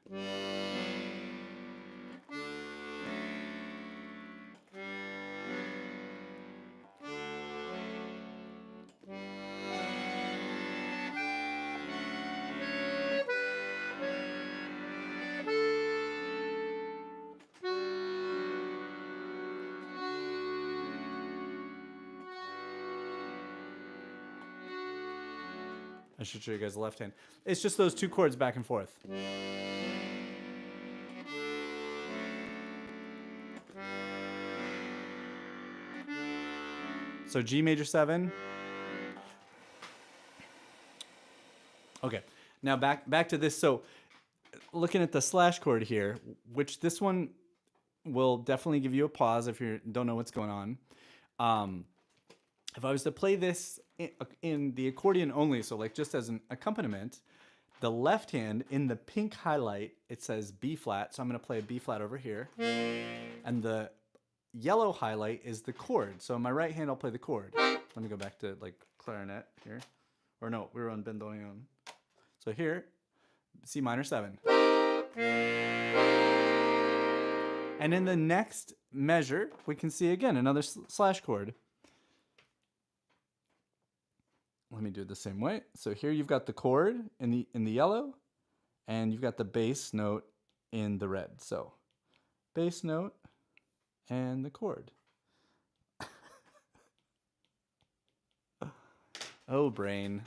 I should show you guys the left hand. It's just those 2 chords back and forth. So G major 7. Okay, now back to this. So looking at the slash chord here, which this one will definitely give you a pause if you don't know what's going on. If I was to play this in the accordion only, so like just as an accompaniment, the left hand in the pink highlight, it says B flat. So I'm going to play a B flat over here. And the yellow highlight is the chord. So in my right hand, I'll play the chord. Let me go back to like clarinet here. Or no, we were on bandoneon. So here, C minor 7. And in the next measure, we can see again another slash chord. Let me do it the same way. So here you've got the chord in the yellow, and you've got the bass note in the red. So bass note and the chord. Oh, brain.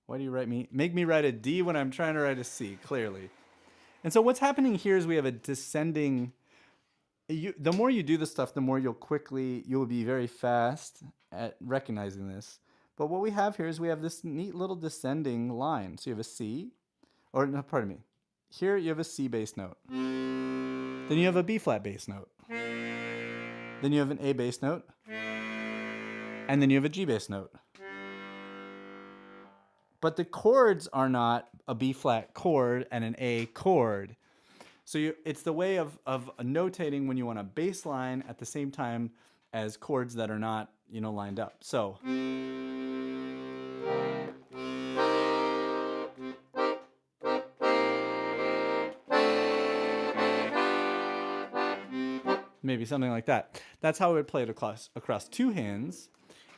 Why do you make me write a D when I'm trying to write a C, clearly. And so what's happening here is we have a descending. The more you do this stuff, the more you'll be very fast at recognizing this. But what we have here is we have this neat little descending line. So you have a C, or no, pardon me. Here you have a C bass note. Then you have a B flat bass note. Then you have an A bass note. And then you have a G bass note. But the chords are not a B flat chord and an A chord. So it's the way of notating when you want a bass line at the same time as chords that are not, lined up. So maybe something like that. That's how I would play it across two hands.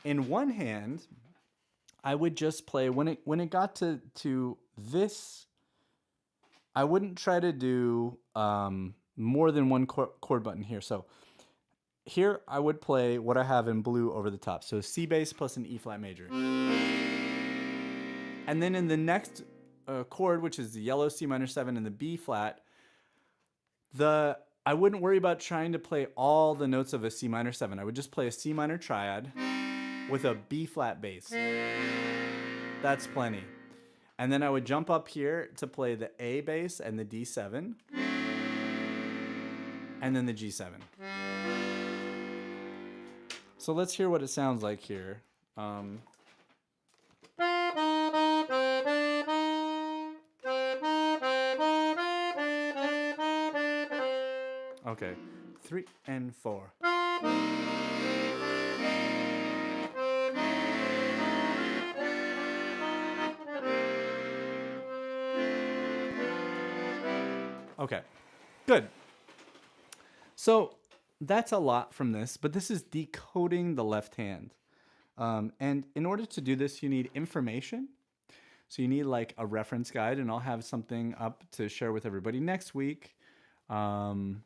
In one hand, I would just play when it got to this. I wouldn't try to do more than one chord button here. So here I would play what I have in blue over the top. So C bass plus an E flat major. And then in the next chord, which is the yellow C minor 7 and the B flat, I wouldn't worry about trying to play all the notes of a C minor 7. I would just play a C minor triad with a B flat bass. That's plenty. And then I would jump up here to play the A bass and the D7. And then the G7. So let's hear what it sounds like here. Okay, 3 and 4. Okay, good. So that's a lot from this, but this is decoding the left hand. And in order to do this, you need information. So you need like a reference guide, and I'll have something up to share with everybody next week. And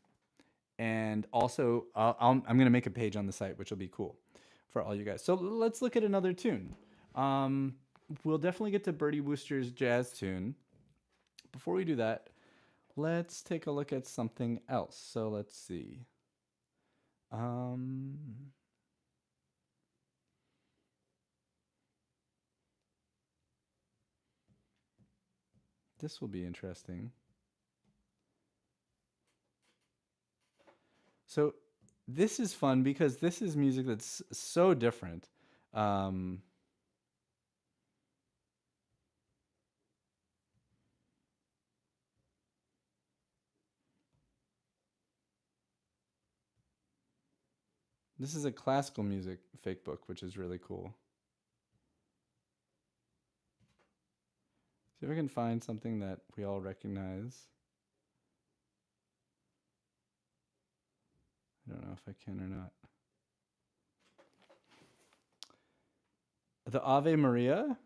also, I'm going to make a page on the site, which will be cool for all you guys. So let's look at another tune. We'll definitely get to Bertie Wooster's jazz tune. Before we do that, let's take a look at something else. So let's see. This will be interesting. So this is fun because this is music that's so different. This is a classical music fake book, which is really cool. See if I can find something that we all recognize. I don't know if I can or not. The Ave Maria.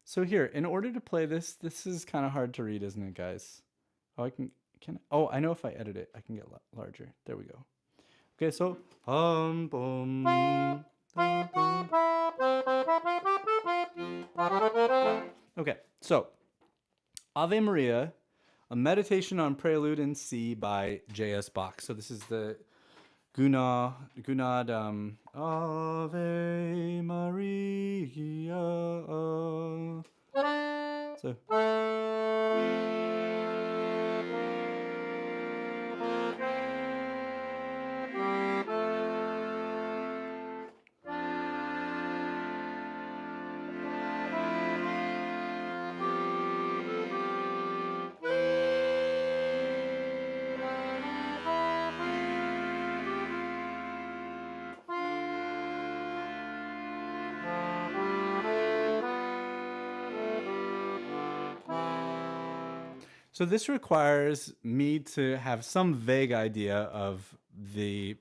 So here, in order to play this is kind of hard to read, isn't it, guys? Oh, oh, I know if I edit it, I can get larger. There we go. Okay, so okay, so Ave Maria, a meditation on prelude in C by J.S. Bach. So this is the Gunad Ave Maria. So So this requires me to have some vague idea of the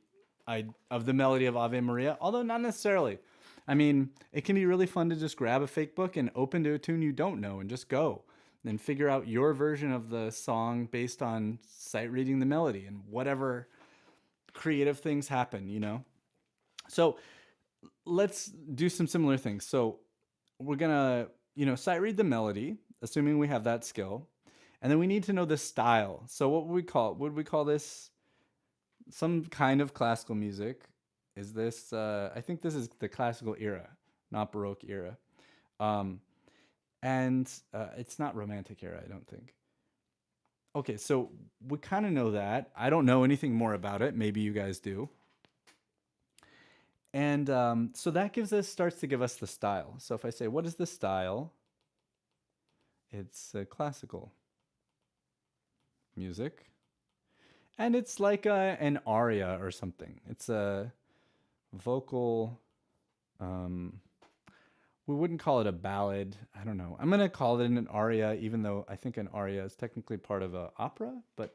melody of Ave Maria, although not necessarily. I mean, it can be really fun to just grab a fake book and open to a tune you don't know and just go and figure out your version of the song based on sight reading the melody and whatever creative things happen, you know? So let's do some similar things. So we're gonna, sight read the melody, assuming we have that skill. And then we need to know the style. So what would we call this? Some kind of classical music. Is this, I think this is the classical era, not Baroque era. And it's not Romantic era, I don't think. Okay, so we kind of know that. I don't know anything more about it. Maybe you guys do. And so that starts to give us the style. So if I say, what is the style? It's classical music. And it's like an aria or something. It's a vocal, we wouldn't call it a ballad. I don't know. I'm going to call it an aria, even though I think an aria is technically part of an opera. But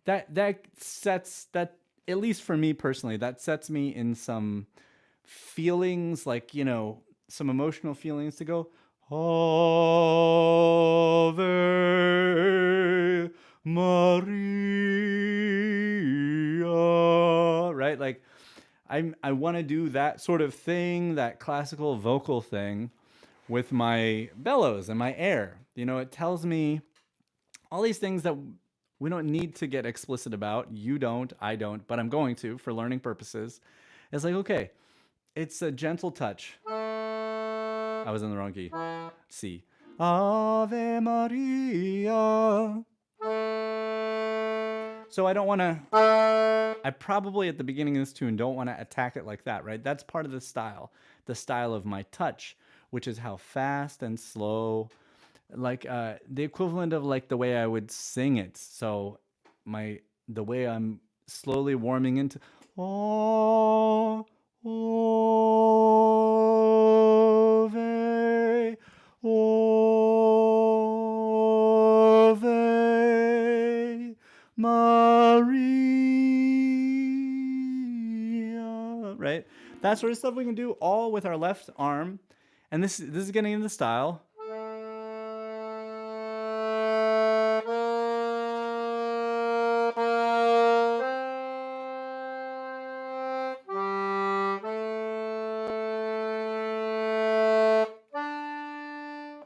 that sets, that, at least for me personally, that sets me in some feelings, like, some emotional feelings to go, Ave Maria, right? Like, I want to do that sort of thing, that classical vocal thing with my bellows and my air. It tells me all these things that we don't need to get explicit about. You don't, I don't, but I'm going to for learning purposes. It's like, okay, it's a gentle touch. I was in the wrong key. C. Ave Maria. So I don't want to, I probably at the beginning of this tune don't want to attack it like that, right? That's part of the style of my touch, which is how fast and slow, like the equivalent of like the way I would sing it. So the way I'm slowly warming into, oh, Ave, Ave Maria, right? That sort of stuff we can do all with our left arm. And this is getting into the style.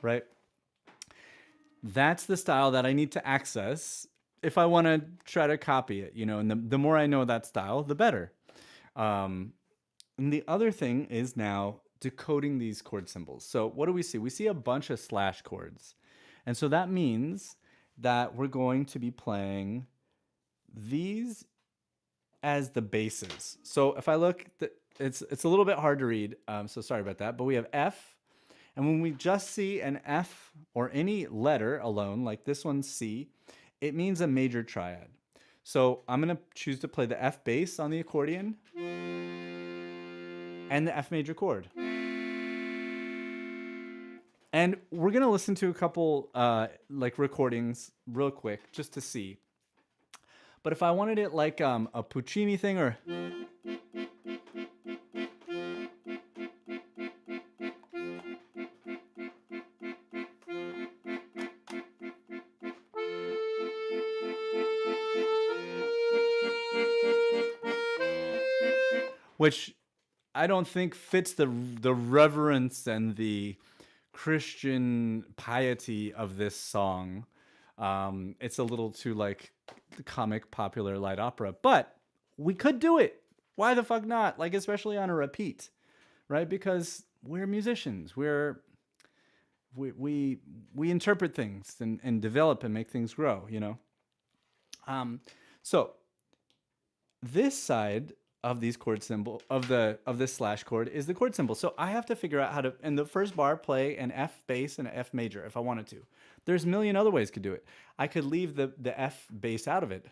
Right? That's the style that I need to access if I want to try to copy it, and the more I know that style, the better. And the other thing is now decoding these chord symbols. So what do we see? We see a bunch of slash chords. And so that means that we're going to be playing these as the basses. So if I look, it's a little bit hard to read, so sorry about that, but we have F. And when we just see an F or any letter alone, like this one's C, it means a major triad. So I'm going to choose to play the F bass on the accordion and the F major chord. And we're going to listen to a couple like recordings real quick just to see. But if I wanted it like a Puccini thing or... which I don't think fits the reverence and the Christian piety of this song. It's a little too like the comic popular light opera, but we could do it. Why the fuck not? Like, especially on a repeat, right? Because we're musicians. We interpret things and develop and make things grow, So this side of these chord symbol of this slash chord is the chord symbol. So I have to figure out how to, in the first bar, play an F bass and an F major if I wanted to. There's a million other ways to do it. I could leave the F bass out of it.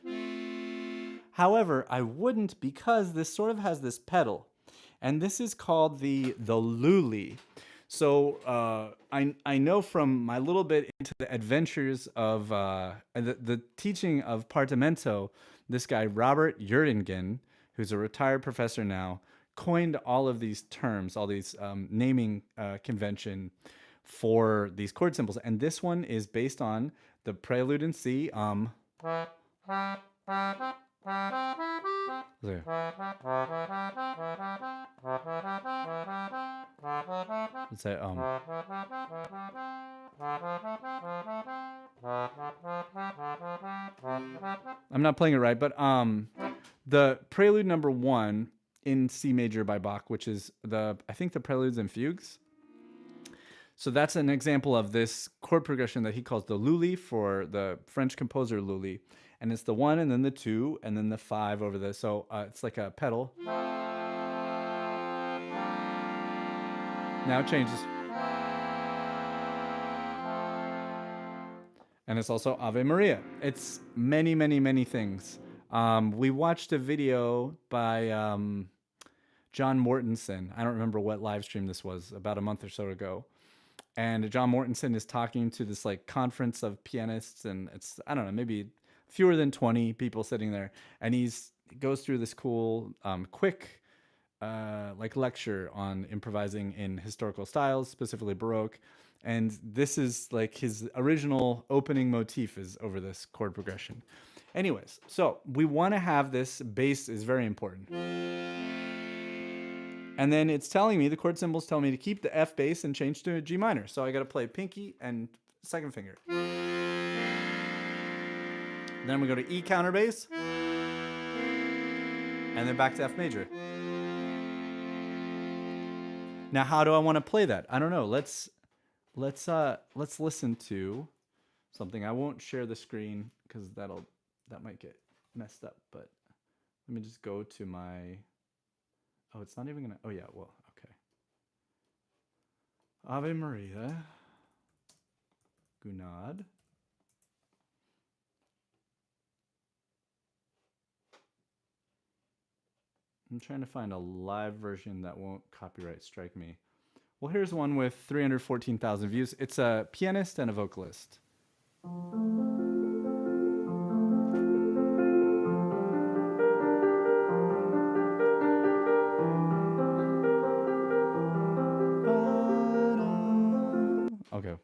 However, I wouldn't, because this sort of has this pedal, and this is called the lully. So I know from my little bit into the adventures of the teaching of Partimento, this guy Robert Jurgen, who's a retired professor now, coined all of these terms, all these naming convention for these chord symbols, and this one is based on the prelude in C. There. Let's say I'm not playing it right, but the prelude number 1 in C major by Bach, which is I think the preludes and fugues. So that's an example of this chord progression that he calls the Lully for the French composer Lully. And it's the 1 and then the 2 and then the 5 over this. So it's like a pedal. Now it changes. And it's also Ave Maria. It's many, many, many things. We watched a video by John Mortensen. I don't remember what live stream this was, about a month or so ago. And John Mortensen is talking to this like conference of pianists, and it's, I don't know, maybe fewer than 20 people sitting there. And he goes through this cool, quick like lecture on improvising in historical styles, specifically Baroque. And this is like his original opening motif is over this chord progression. Anyways, so we want to have this bass is very important. And then it's telling me, the chord symbols tell me to keep the F bass and change to a G minor. So I got to play pinky and second finger. Then we go to E counter bass. And then back to F major. Now, how do I want to play that? I don't know. Let's listen to something. I won't share the screen because that might get messed up. But let me just go to my. Oh, it's not even gonna. Oh yeah. Well, okay. Ave Maria. Gunad. I'm trying to find a live version that won't copyright strike me. Well, here's one with 314,000 views. It's a pianist and a vocalist. Okay.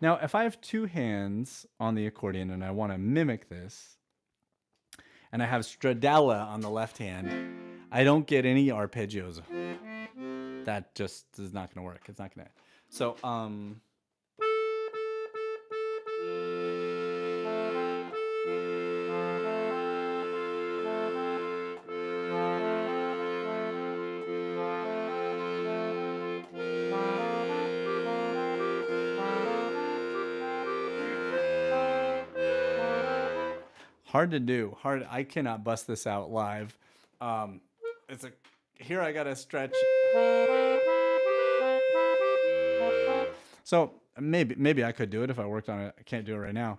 Now, if I have two hands on the accordion and I want to mimic this, and I have stradella on the left hand, I don't get any arpeggios. That just is not going to work. It's not going to. So, hard to do. Hard. I cannot bust this out live. Here I gotta stretch. So maybe I could do it if I worked on it. I can't do it right now.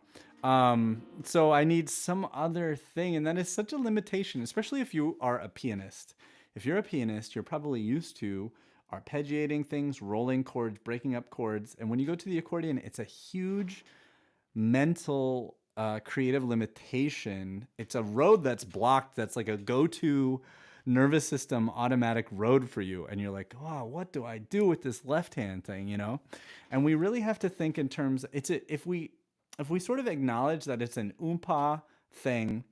So I need some other thing, and that is such a limitation, especially if you are a pianist. If you're a pianist, you're probably used to arpeggiating things, rolling chords, breaking up chords, and when you go to the accordion, it's a huge mental creative limitation. It's a road that's blocked. That's like a go-to nervous system automatic road for you. And you're like, oh, what do I do with this left hand thing, you know? And we really have to think in terms, if we sort of acknowledge that it's an oompa thing,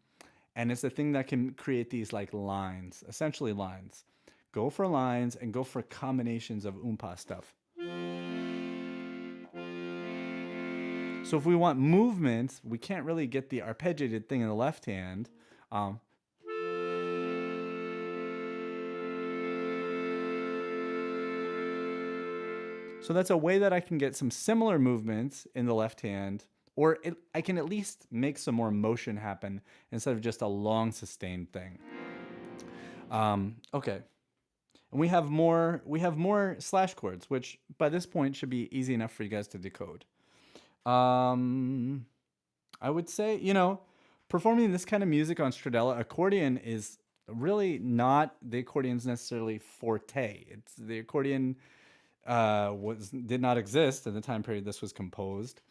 and it's a thing that can create these like lines, essentially lines. Go for lines and go for combinations of oompa stuff. So if we want movement, we can't really get the arpeggiated thing in the left hand. So that's a way that I can get some similar movements in the left hand, I can at least make some more motion happen instead of just a long sustained thing. Okay. And we have more slash chords, which by this point should be easy enough for you guys to decode. I would say, performing this kind of music on Stradella, accordion is really not the accordion's necessarily forte. It's the accordion did not exist in the time period this was composed,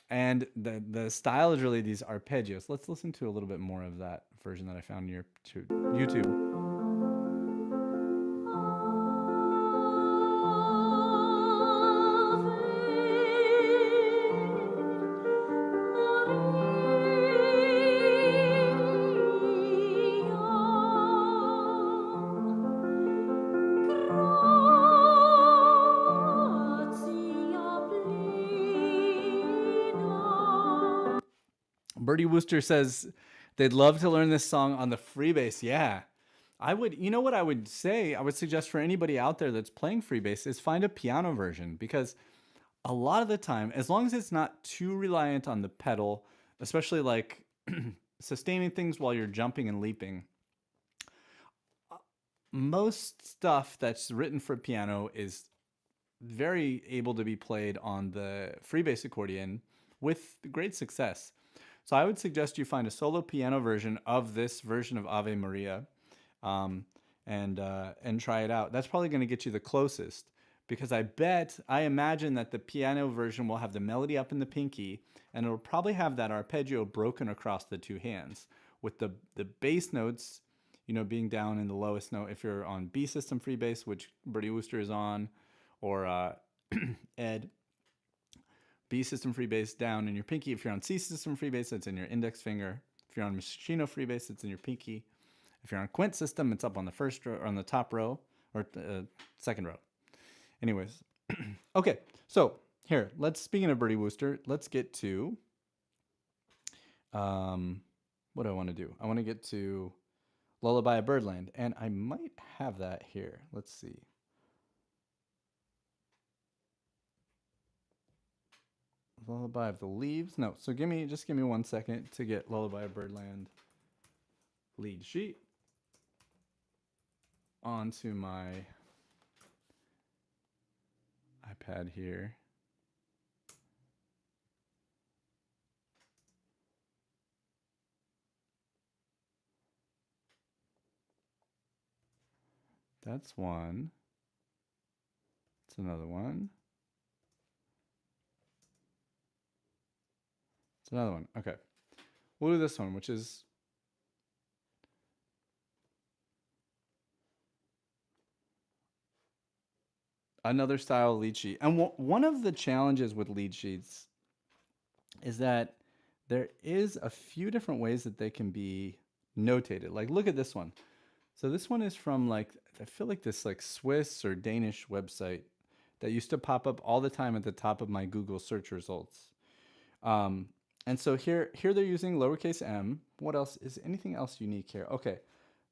and the style is really these arpeggios. Let's listen to a little bit more of that version that I found near to YouTube. Bertie Wooster says they'd love to learn this song on the freebase. Yeah, I would. You know what I would say? I would suggest for anybody out there that's playing freebase is find a piano version, because a lot of the time, as long as it's not too reliant on the pedal, especially like sustaining things while you're jumping and leaping, most stuff that's written for piano is very able to be played on the freebase accordion with great success. So I would suggest you find a solo piano version of this version of Ave Maria, and try it out. That's probably going to get you the closest, because I imagine that the piano version will have the melody up in the pinky, and it'll probably have that arpeggio broken across the two hands, with the bass notes, being down in the lowest note if you're on B system freebase, which Bertie Wooster is on, or Ed. B system freebase down in your pinky. If you're on C system freebase, it's in your index finger. If you're on Machino freebase, it's in your pinky. If you're on Quint system, it's up on the first row, or on the top row, or second row. Anyways, okay. So here, speaking of Bertie Wooster, let's get to what do I want to do? I want to get to Lullaby of Birdland, and I might have that here. Let's see. Lullaby of the Leaves. No, so just give me 1 second to get Lullaby of Birdland lead sheet onto my iPad here. That's one. That's another one. It's another one. Okay. We'll do this one, which is another style lead sheet. And one of the challenges with lead sheets is that there is a few different ways that they can be notated. Like, look at this one. So this one is from, like, I feel like this like Swiss or Danish website that used to pop up all the time at the top of my Google search results. And so here they're using lowercase m. What else? Is anything else unique here? Okay,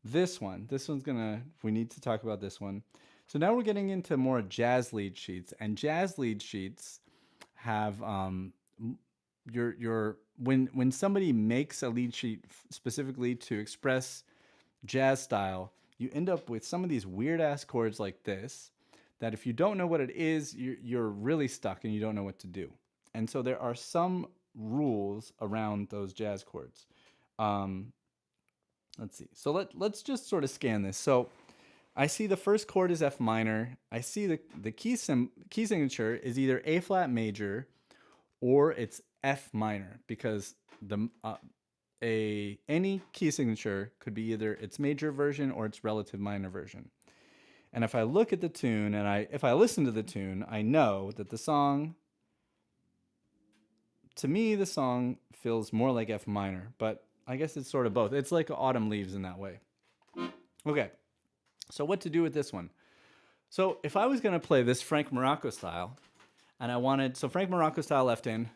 this one's we need to talk about this one. So now we're getting into more jazz lead sheets, and jazz lead sheets have when somebody makes a lead sheet specifically to express jazz style, you end up with some of these weird ass chords like this, that if you don't know what it is, you're really stuck and you don't know what to do. And so there are some rules around those jazz chords. Let's see. So let's just sort of scan this. So I see the first chord is F minor. I see the key signature is either A flat major or it's F minor, because any key signature could be either its major version or its relative minor version. And if I look at the tune and if I listen to the tune, I know that the song, to me, the song feels more like F minor, but I guess it's sort of both. It's like Autumn Leaves in that way. Okay, so what to do with this one? So if I was going to play this Frank Morocco style, and so Frank Morocco style left in,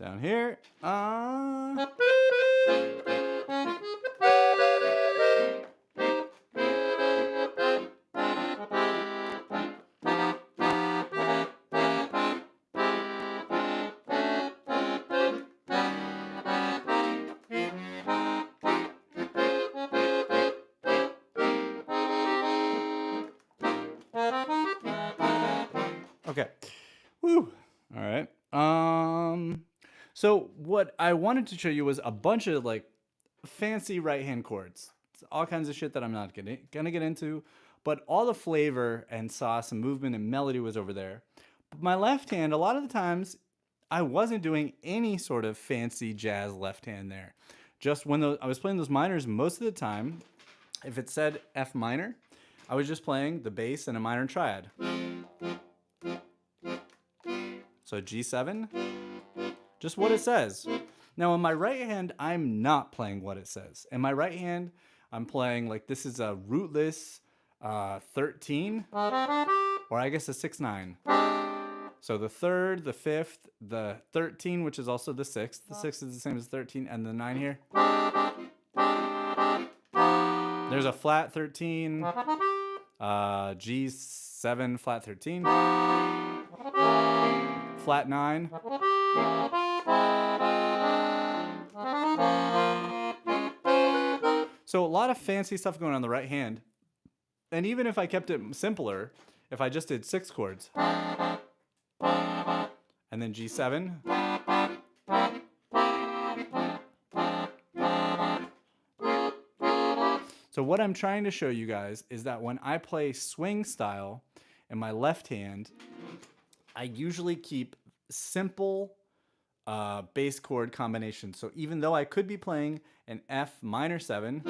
Down here. Okay. Woo. All right. So what I wanted to show you was a bunch of like fancy right hand chords. It's all kinds of shit that I'm not gonna get into, but all the flavor and sauce and movement and melody was over there. But my left hand, a lot of the times, I wasn't doing any sort of fancy jazz left hand there. Just when I was playing those minors, most of the time, if it said F minor, I was just playing the bass and a minor triad. So G7, just what it says. Now in my right hand, I'm not playing what it says. In my right hand, I'm playing like this is a rootless 13, or I guess a 6/9. So the third, the fifth, the 13, which is also the sixth. The sixth is the same as 13, and the 9 here. There's a flat 13, G7 flat 13, flat 9. So a lot of fancy stuff going on the right hand. And even if I kept it simpler, if I just did 6 chords, and then G7, so what I'm trying to show you guys is that when I play swing style in my left hand, I usually keep simple bass chord combinations. So even though I could be playing an F minor 7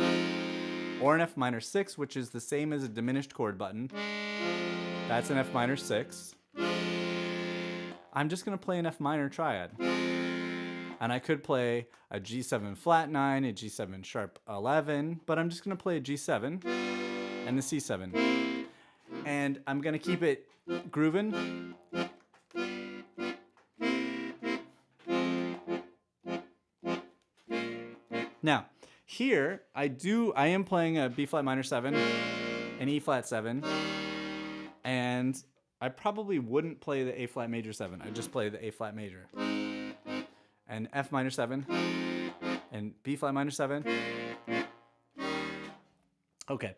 or an F minor 6, which is the same as a diminished chord button, that's an F minor 6. I'm just going to play an F minor triad. And I could play a G7 flat 9, a G7 sharp 11, but I'm just going to play a G7 and the C7. And I'm going to keep it grooving. Now, here I am playing a B flat minor 7, an E flat 7, and I probably wouldn't play the A flat major 7. I just play the A flat major. And F minor 7 and B flat minor 7. Okay.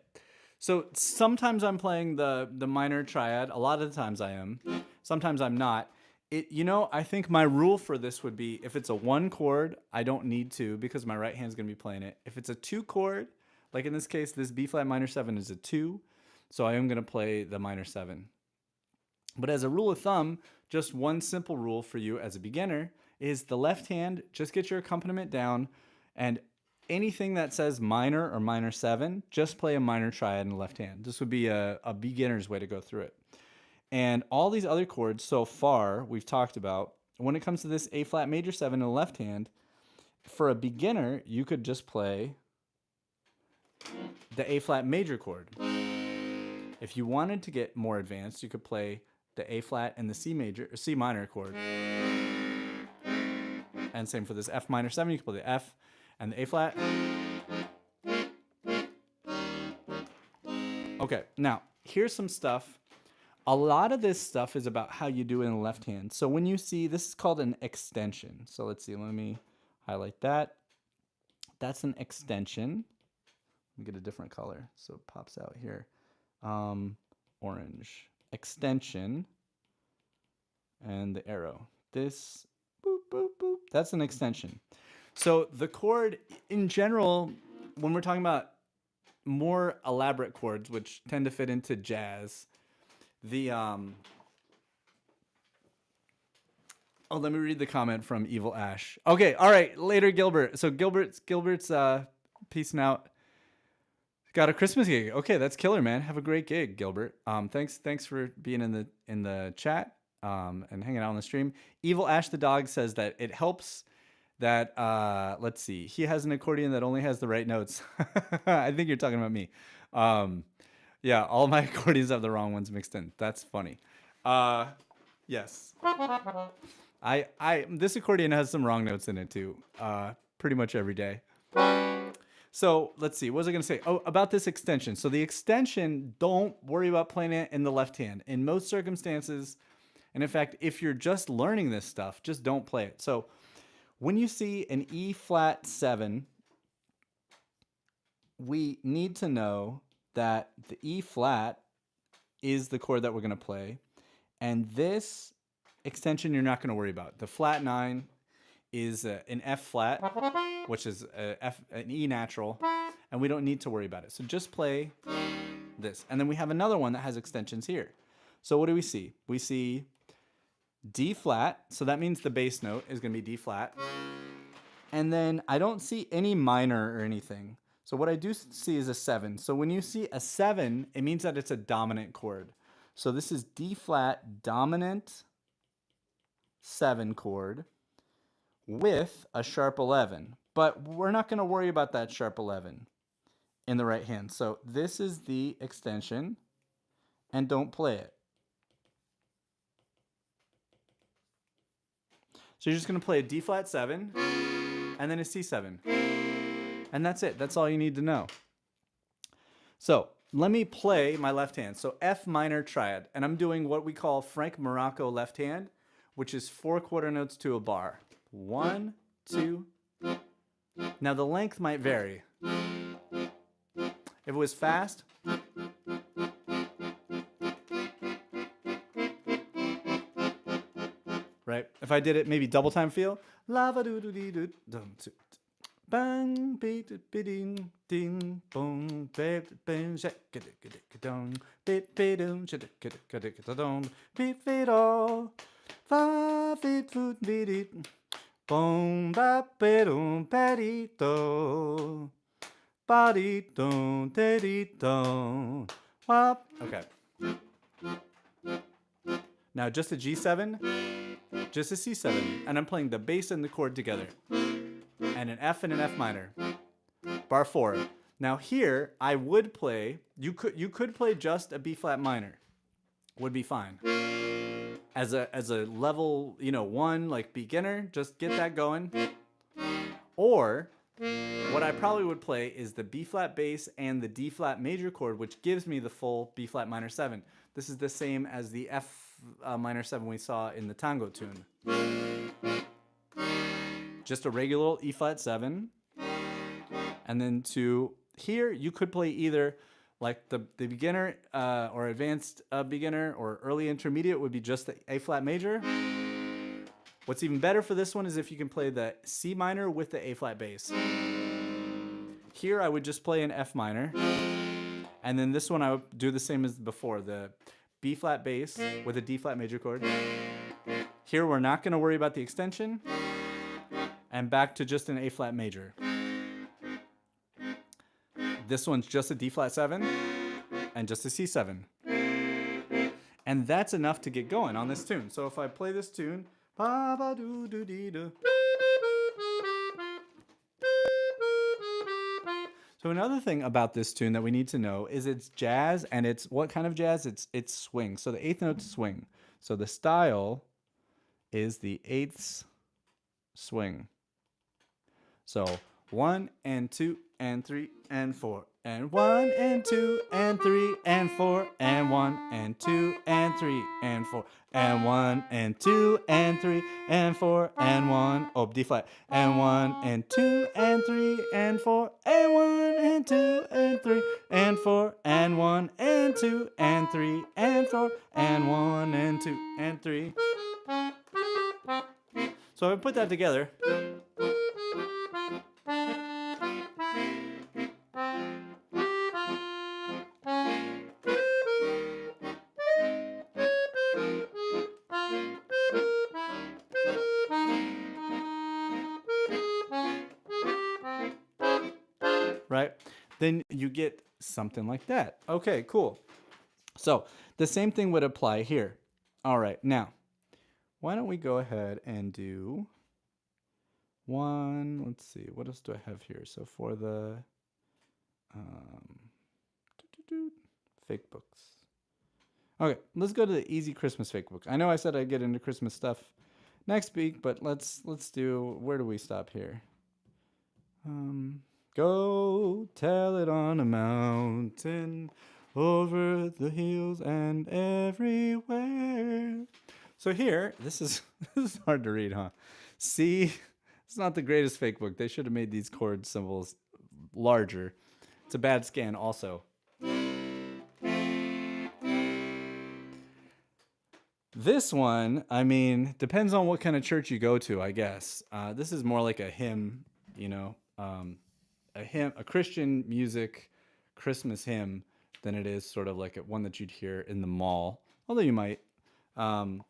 So sometimes I'm playing the minor triad. A lot of the times I am. Sometimes I'm not. I think my rule for this would be if it's a 1 chord, I don't need to because my right hand's going to be playing it. If it's a 2 chord, like in this case, this B flat minor 7 is a 2, so I am going to play the minor 7. But as a rule of thumb, just one simple rule for you as a beginner is the left hand, just get your accompaniment down, and anything that says minor or minor 7, just play a minor triad in the left hand. This would be a beginner's way to go through it. And all these other chords so far we've talked about, when it comes to this A flat major 7 in the left hand, for a beginner, you could just play the A flat major chord. If you wanted to get more advanced, you could play the A flat and the C major or C minor chord. And same for this F minor 7, you can play the F and the A flat. Okay, now here's some stuff. A lot of this stuff is about how you do it in the left hand. So when you see, this is called an extension. So let's see, let me highlight that. That's an extension. Let me get a different color so it pops out here. Orange. Extension. And the arrow. This, boop, boop, boop. That's an extension. So the chord, in general, when we're talking about more elaborate chords, which tend to fit into jazz, let me read the comment from Evil Ash. Okay, all right, later Gilbert. So Gilbert's peacing out. Got a Christmas gig. Okay, that's killer, man. Have a great gig, Gilbert. Thanks for being in the chat and hanging out on the stream. Evil Ash the dog says that it helps that let's see. He has an accordion that only has the right notes. I think you're talking about me. Yeah, all my accordions have the wrong ones mixed in. That's funny. Yes. This accordion has some wrong notes in it too. Pretty much every day. So let's see. What was I going to say? Oh, about this extension. So the extension, don't worry about playing it in the left hand. In most circumstances, and in fact, if you're just learning this stuff, just don't play it. So when you see an E flat 7, we need to know that the E flat is the chord that we're going to play. And this extension you're not going to worry about. The flat 9 is an F flat, which is an E natural, and we don't need to worry about it. So just play this. And then we have another one that has extensions here. So what do we see? We see D flat, so that means the bass note is going to be D flat. And then I don't see any minor or anything. So what I do see is a 7. So when you see a 7, it means that it's a dominant chord. So this is D flat dominant 7 chord with a sharp 11. But we're not going to worry about that sharp 11 in the right hand. So this is the extension, and don't play it. So you're just going to play a D flat 7 and then a C7. And that's it. That's all you need to know. So let me play my left hand. So F minor triad. And I'm doing what we call Frank Morocco left hand, which is 4 quarter notes to a bar. 1, 2. Now the length might vary. If it was fast, right? If I did it maybe double time feel, lava doo doo dee doo dum bang beat ding ding boom beep boom shake it dong beep beep doom shake it dong beep beep all 5 feet foot beat it boom ba bedoom badito badito dadito wop. Okay. Now just a G7, just a C7, and I'm playing the bass and the chord together, and an F and an F minor, bar 4. Now here I would play. You could play just a B flat minor, would be fine. As a level 1 like beginner, just get that going. Or what I probably would play is the B flat bass and the D flat major chord, which gives me the full B flat minor 7. This is the same as the F minor 7 we saw in the tango tune. Just a regular E flat 7. And then to here, you could play either like the beginner or advanced beginner, or early intermediate would be just the A flat major. What's even better for this one is if you can play the C minor with the A flat bass. Here I would just play an F minor. And then this one I would do the same as before, the B flat bass with a D flat major chord. Here we're not going to worry about the extension. And back to just an A flat major. This one's just a D flat 7 and just a C7. And that's enough to get going on this tune. So if I play this tune, ba ba doo doo dee doo. So another thing about this tune that we need to know is it's jazz, and it's what kind of jazz? It's swing. So the 8th note swing. So the style is the 8th swing. So 1 and 2 and 3 and 4 and 1 and 2 and 3 and 4 and 1 and 2 and 3 and 4 and 1 and 2 and 3 and 4 and 1 oh D flat and 1 and 2 and 3 and 4 and 1 and 2 and 3 and 4 and 1 and 2 and 3 and 4 and 1 and 2 and 3. So if I put that together, right? Then you get something like that. Okay, cool. So the same thing would apply here. All right, now, why don't we go ahead and do one, let's see, what else do I have here? So for the fake books, Okay, let's go to the easy Christmas fake book. I know I said I'd get into Christmas stuff next week, but let's do, where do we stop here? Go tell it on a mountain, over the hills and everywhere. So here, this is this is hard to read, huh? C, it's not the greatest fake book. They should have made these chord symbols larger. It's a bad scan also. This one, I mean, depends on what kind of church you go to, I guess. This is more like a hymn, you know, a Christian music Christmas hymn than it is sort of like one that you'd hear in the mall, although you might. So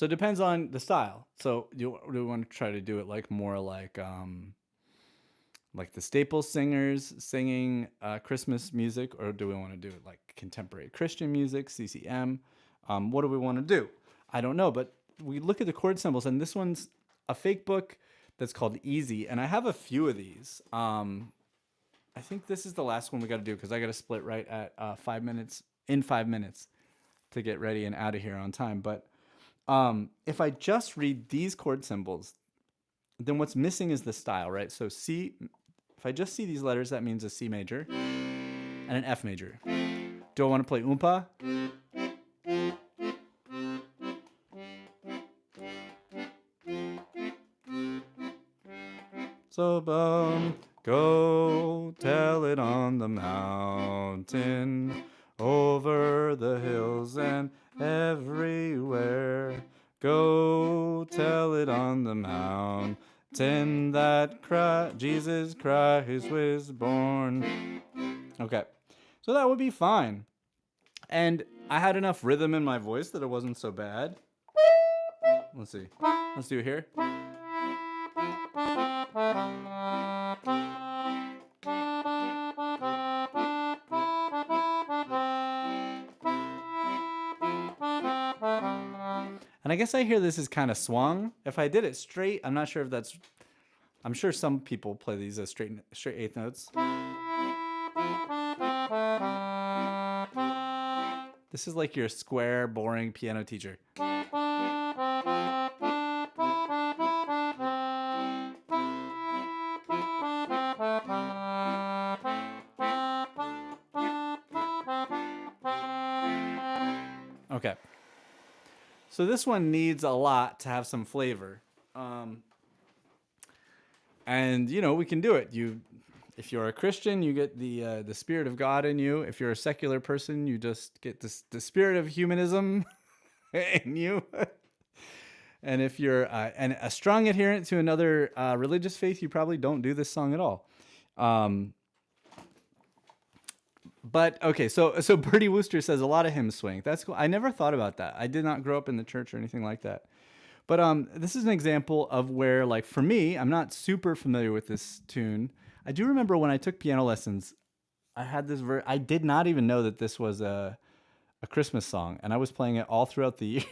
it depends on the style. So do we want to try to do it like more like the Staples singers singing Christmas music, or do we want to do it like contemporary Christian music, CCM? What do we want to do? I don't know, but we look at the chord symbols, and this one's a fake book that's called Easy, and I have a few of these. I think this is the last one we got to do because I got to split right at 5 minutes, in 5 minutes, to get ready and out of here on time. But if I just read these chord symbols, then what's missing is the style, right? So C, if I just see these letters, that means a C major and an F major. Do I want to play oompa? So go tell it on the mountain, over the hills and everywhere. Go tell it on the mountain that Jesus Christ was born. Okay, so that would be fine. And I had enough rhythm in my voice that it wasn't so bad. Let's see. Let's do it here. And I guess I hear this is kind of swung. If I did it straight, I'm not sure if that's... I'm sure some people play these as straight eighth notes. This is like your square, boring piano teacher. Okay. So this one needs a lot to have some flavor. And, you know, we can do it. If you're a Christian, you get the Spirit of God in you. If you're a secular person, you just get the spirit of humanism in you. And if you're a strong adherent to another religious faith, you probably don't do this song at all. But okay, so Bertie Wooster says a lot of hymns swing. That's cool. I never thought about that. I did not grow up in the church or anything like that. But this is an example of where, like, for me, I'm not super familiar with this tune. I do remember when I took piano lessons, I had this I did not even know that this was a Christmas song, and I was playing it all throughout the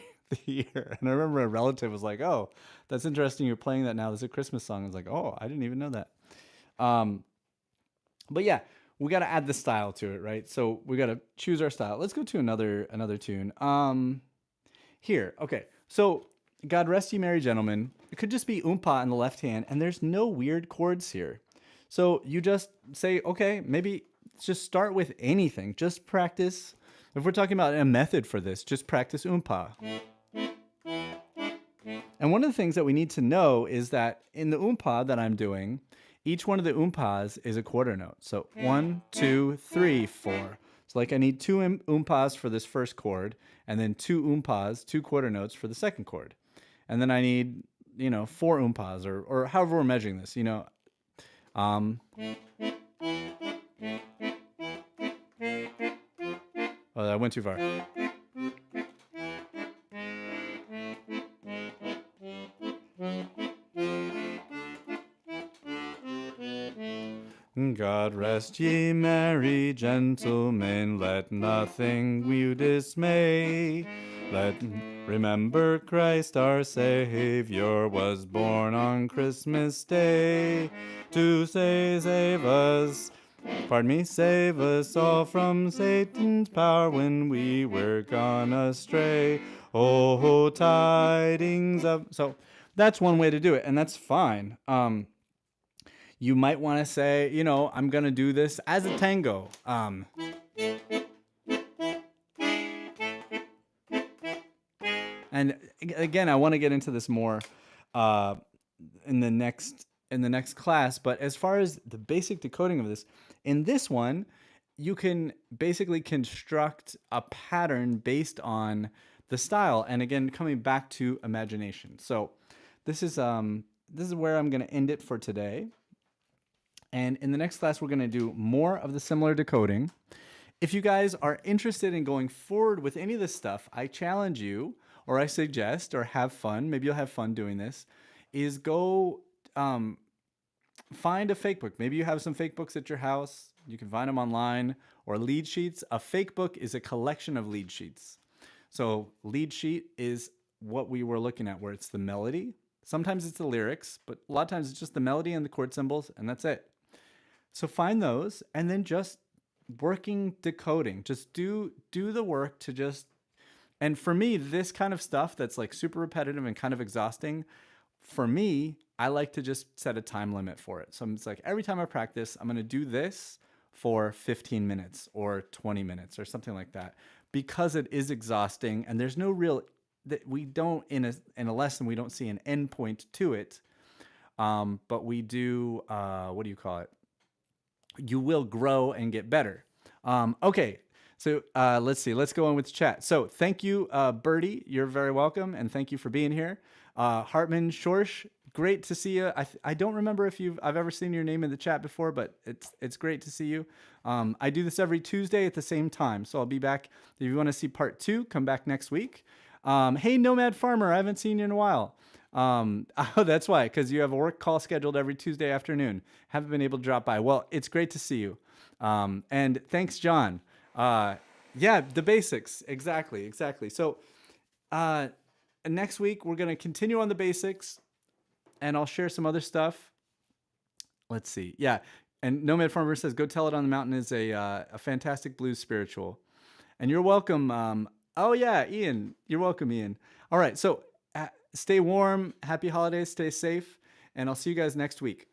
year. And I remember a relative was like, "Oh, that's interesting. You're playing that now. There's a Christmas song." I was like, "Oh, I didn't even know that." But yeah, we got to add the style to it, right? So we got to choose our style. Let's go to another tune. Here, okay. So God Rest Ye Merry Gentlemen. It could just be oompa on the left hand, and there's no weird chords here. So you just say, okay, maybe just start with anything. Just practice. If we're talking about a method for this, just practice oompa. And one of the things that we need to know is that in the oompa that I'm doing, each one of the oompas is a quarter note. So 1, 2, 3, 4. So like I need 2 oompas for this first chord, and then 2 oompas, 2 quarter notes for the second chord. And then I need, 4 oompas or however we're measuring this, Oh, that went too far. God rest ye merry gentlemen, let nothing you dismay. Remember Christ our Savior was born on Christmas Day to save us Pardon me. Save us all from Satan's power when we were gone astray. Oh, tidings of... So that's one way to do it, and that's fine. You might want to say, you know, I'm going to do this as a tango. And again, I want to get into this more in the next class. But as far as the basic decoding of this, in this one, you can basically construct a pattern based on the style. And again, coming back to imagination. So this is where I'm going to end it for today. And in the next class, we're going to do more of the similar decoding. If you guys are interested in going forward with any of this stuff, I challenge you, or I suggest, or have fun, maybe you'll have fun doing this, is go find a fake book. Maybe you have some fake books at your house. You can find them online, or lead sheets. A fake book is a collection of lead sheets. So lead sheet is what we were looking at, where it's the melody. Sometimes it's the lyrics, but a lot of times it's just the melody and the chord symbols, and that's it. So find those, and then just working decoding. Just do the work to just... And for me, this kind of stuff that's like super repetitive and kind of exhausting, for me, I like to just set a time limit for it. So it's like every time I practice, I'm going to do this for 15 minutes or 20 minutes or something like that, because it is exhausting and there's no real... that we don't in a lesson, we don't see an end point to it. But we do, what do you call it? You will grow and get better. Okay, so let's see. Let's go on with chat. So thank you, Birdie. You're very welcome, and thank you for being here. Hartman Schorsch, great to see you. I don't remember if I've ever seen your name in the chat before, but it's great to see you. I do this every Tuesday at the same time, so I'll be back. If you want to see part 2, come back next week. Hey, Nomad Farmer, I haven't seen you in a while. Oh, that's why, because you have a work call scheduled every Tuesday afternoon. Haven't been able to drop by. Well, it's great to see you. And thanks, John. Yeah, the basics. Exactly. So next week, we're going to continue on the basics, and I'll share some other stuff. Let's see. Yeah, and Nomad Farmer says, Go Tell It on the Mountain is a fantastic blues spiritual. And you're welcome. Oh, yeah, Ian. You're welcome, Ian. All right, so... stay warm, happy holidays, stay safe, and I'll see you guys next week.